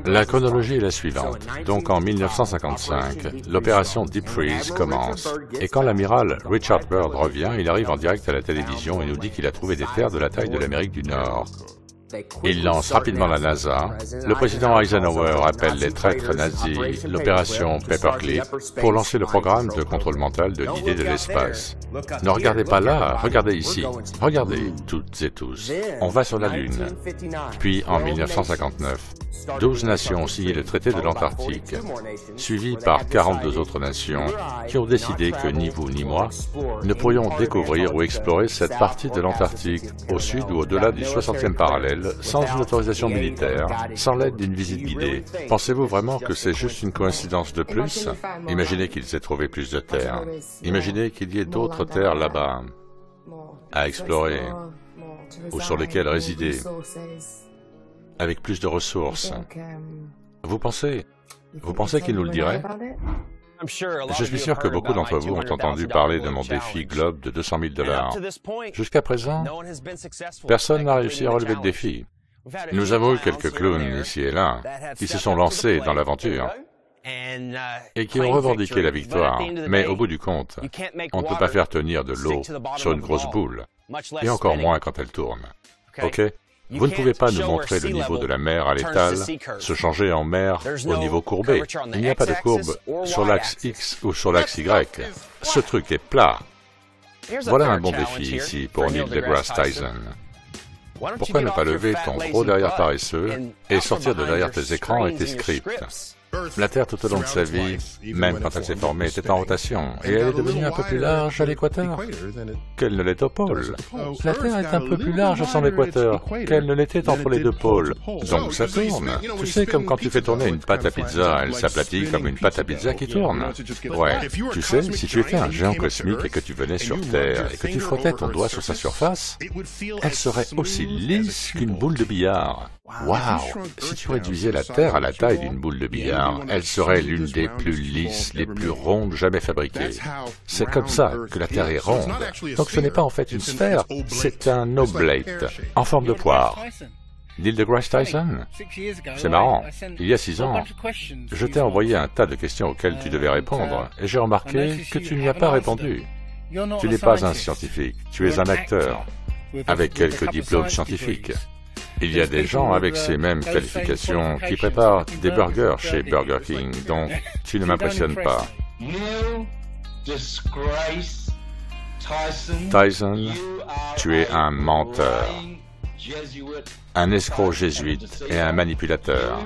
La chronologie est la suivante. Donc en 1955, l'opération Deep Freeze commence. Et quand l'amiral Richard Byrd revient, il arrive en direct à la télévision et nous dit qu'il a trouvé des terres de la taille de l'Amérique du Nord. Il lance rapidement la NASA. Le président Eisenhower appelle les traîtres nazis l'opération Paperclip pour lancer le programme de contrôle mental de l'idée de l'espace. Ne regardez pas là, regardez ici. Regardez, toutes et tous. On va sur la Lune. Puis, en 1959, 12 nations ont signé le traité de l'Antarctique, suivi par 42 autres nations qui ont décidé que ni vous ni moi ne pourrions découvrir ou explorer cette partie de l'Antarctique, au sud ou au-delà du 60e parallèle, sans une autorisation militaire, sans l'aide d'une visite guidée. Pensez-vous vraiment que c'est juste une coïncidence de plus? Imaginez qu'ils aient trouvé plus de terres. Imaginez qu'il y ait d'autres terres là-bas à explorer, ou sur lesquelles résider, avec plus de ressources. Vous pensez qu'ils nous le diraient? Je suis sûr que beaucoup d'entre vous ont entendu parler de mon défi Globe de 200 000 $. Jusqu'à présent, personne n'a réussi à relever le défi. Nous avons eu quelques clowns ici et là qui se sont lancés dans l'aventure et qui ont revendiqué la victoire, mais au bout du compte, on ne peut pas faire tenir de l'eau sur une grosse boule, et encore moins quand elle tourne. Ok? Vous ne pouvez pas nous montrer le niveau de la mer à l'étal se changer en mer au niveau courbé. Il n'y a pas de courbe sur l'axe X ou sur l'axe Y. Ce truc est plat. Voilà un bon défi ici pour Neil deGrasse Tyson. Pourquoi ne pas lever ton gros derrière paresseux et sortir de derrière tes écrans et tes scripts? La Terre, tout au long de sa vie, même quand elle s'est formée, était en rotation, et elle est devenue un peu plus large à l'équateur qu'elle ne l'est au pôle. La Terre est un peu plus large à son équateur qu'elle ne l'était entre les deux pôles. Donc ça tourne. Tu sais, comme quand tu fais tourner une pâte à pizza, elle s'aplatit comme une pâte à pizza qui tourne. Ouais, tu sais, si tu étais un géant cosmique et que tu venais sur Terre et que tu frottais ton doigt sur sa surface, elle serait aussi lisse qu'une boule de billard. Waouh! Si tu réduisais la Terre à la taille d'une boule de billard, elle serait l'une des plus lisses, les plus rondes jamais fabriquées. C'est comme ça que la Terre est ronde. Donc ce n'est pas en fait une sphère, c'est un oblate, en forme de poire. Neil deGrasse Tyson? C'est marrant. Il y a 6 ans, je t'ai envoyé un tas de questions auxquelles tu devais répondre, et j'ai remarqué que tu n'y as pas répondu. Tu n'es pas un scientifique, tu es un acteur, avec quelques diplômes scientifiques. Il y a des gens avec ces mêmes qualifications qui préparent des burgers chez Burger King, donc tu ne m'impressionnes pas. Tyson, tu es un menteur, un escroc jésuite et un manipulateur.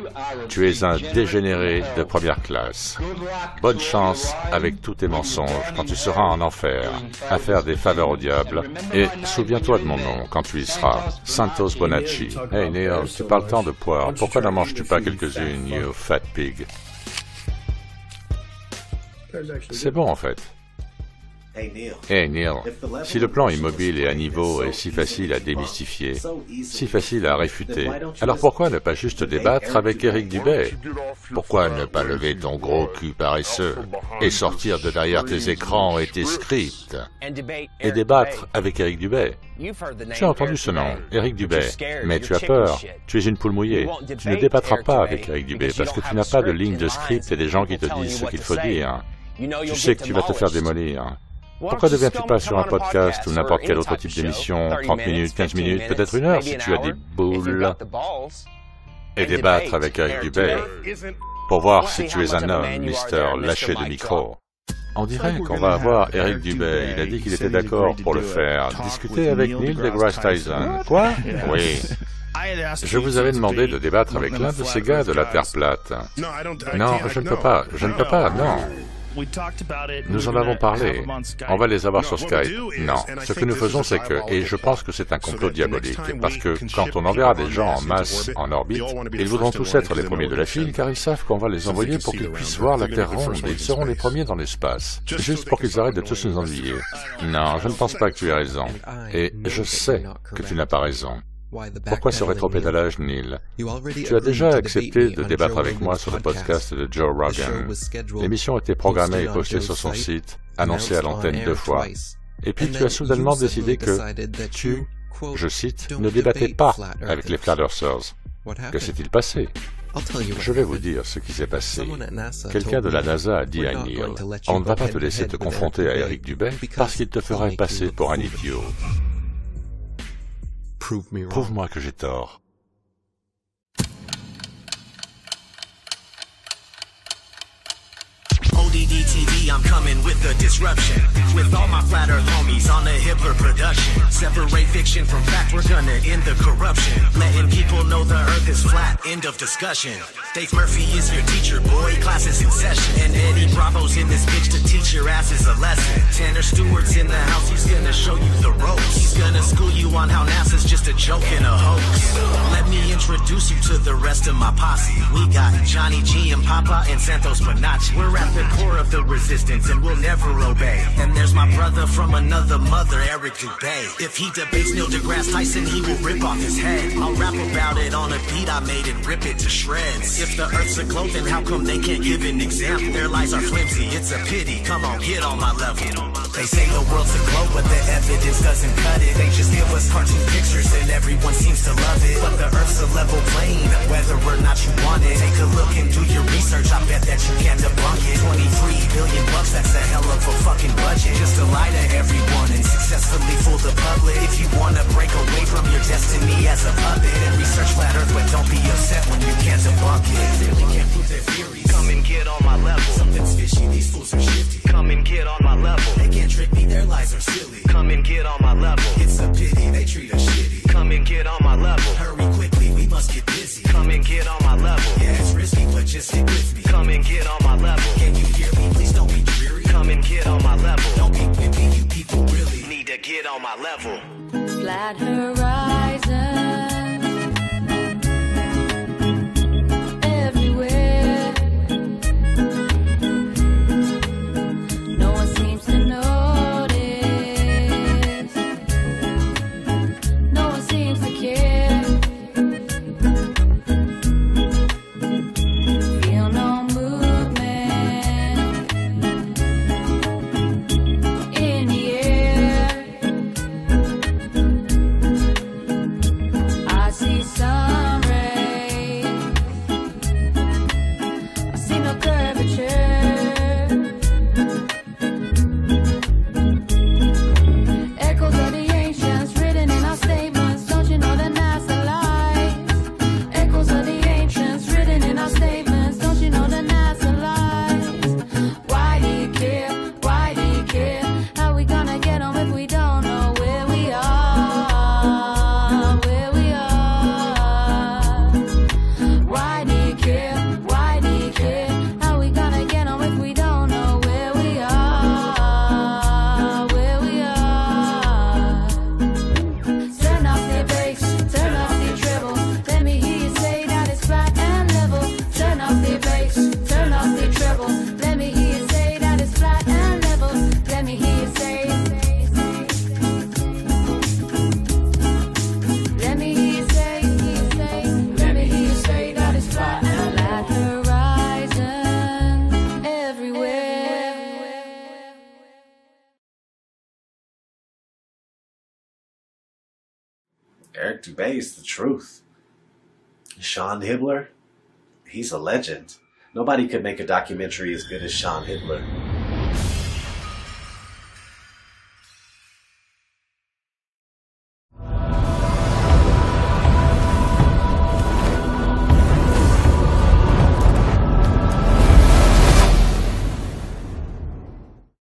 Tu es un dégénéré de première classe. Bonne chance avec tous tes mensonges quand tu seras en enfer, à faire des faveurs au diable, et souviens-toi de mon nom quand tu y seras, Santos Bonacci. Hey Neil, tu parles tant de poires, pourquoi n'en manges-tu pas quelques-unes, you fat pig? C'est bon en fait. Hey Neil, si le plan immobile et à niveau est si facile à démystifier, si facile à réfuter, alors pourquoi ne pas juste débattre avec Eric Dubay? Pourquoi ne pas lever ton gros cul paresseux et sortir de derrière tes écrans et tes scripts et débattre avec Eric Dubay? Tu as entendu ce nom, Eric Dubay, mais tu as peur, tu es une poule mouillée. Tu ne débattras pas avec Eric Dubay parce que tu n'as pas de ligne de script et des gens qui te disent ce qu'il faut dire. Tu sais que tu vas te faire démolir. Pourquoi ne viens-tu pas sur un podcast ou n'importe quel autre type d'émission, 30 minutes, 15 minutes, peut-être 1 heure si tu as des boules, et débattre avec Eric Dubay pour voir si tu es un homme, Mister lâché de micro. On dirait qu'on va avoir Eric Dubay, il a dit qu'il était d'accord pour le faire. Discuter avec Neil deGrasse Tyson. Quoi? Oui. Je vous avais demandé de débattre avec l'un de ces gars de la Terre plate. Non, je ne peux pas, non. Nous en avons parlé. On va les avoir sur Skype. Non. Ce que nous faisons, c'est que, et je pense que c'est un complot diabolique, parce que quand on enverra des gens en masse en orbite, ils voudront tous être les premiers de la file, car ils savent qu'on va les envoyer pour qu'ils puissent voir la Terre ronde, et ils seront les premiers dans l'espace. Juste pour qu'ils arrêtent de tous nous ennuyer. Non, je ne pense pas que tu aies raison. Et je sais que tu n'as pas raison. Pourquoi ce rétropédalage, Neil? Tu as déjà accepté de débattre avec moi sur le podcast de Joe Rogan. L'émission était programmée et postée sur son site, annoncée à l'antenne 2 fois. Et puis tu as soudainement décidé que tu, je cite, ne débattais pas avec les Flat Earthers. Que s'est-il passé? Je vais vous dire ce qui s'est passé. Quelqu'un de la NASA a dit à Neil, on ne va pas te laisser te confronter à Eric Dubay parce qu'il te ferait passer pour un idiot. Prouve-moi que j'ai tort. BDTV, I'm coming with the disruption. With all my flat earth homies on the Hitler production. Separate fiction from fact, we're gonna end the corruption. Letting people know the earth is flat, end of discussion. Dave Murphy is your teacher, boy, class is in session. And Eddie Bravo's in this bitch to teach your asses a lesson. Tanner Stewart's in the house, he's gonna show you the ropes. He's gonna school you on how NASA's just a joke and a hoax. Let me introduce you to the rest of my posse. We got Johnny G and Papa and Santos Bonacci. We're at the core of the resistance and we'll never obey. And there's my brother from another mother, Eric Dubé. If he debates Neil deGrasse Tyson, he will rip off his head. I'll rap about it on a beat I made and rip it to shreds. If the earth's a globe, then how come they can't give an example? Their lies are flimsy, it's a pity. Come on, get on my level. They say the world's a globe, but the evidence doesn't cut it. They just give us cartoon pictures and everyone seems to love it. But the earth's a level plane, whether or not you want it. Take a look and do your research, I bet that you can't debunk it. 23 billion bucks, that's a hell of a fucking budget. Just to lie to everyone and successfully fool the public. If you wanna break away from your destiny as a puppet, then research flat earth, but don't be upset when you can't debunk it. They really can't prove their theories. Come and get on my level. Something's fishy, these fools are shifty. Come and get on my level. They can't trick me, their lies are silly. Come and get on my level. It's a pity, they treat us shitty. Come and get on my level. Hurry quickly, we must get busy. Come and get on my level. Yeah, it's risky, but just stick with me. Come and get on my level. Can you hear me? Please don't be dreary. Come and get on my level. Don't be wimpy, you people really need to get on my level. Flat horizon. Eric Dubé is the truth. Sean Hibbeler, he's a legend. Nobody could make a documentary as good as Sean Hibbeler.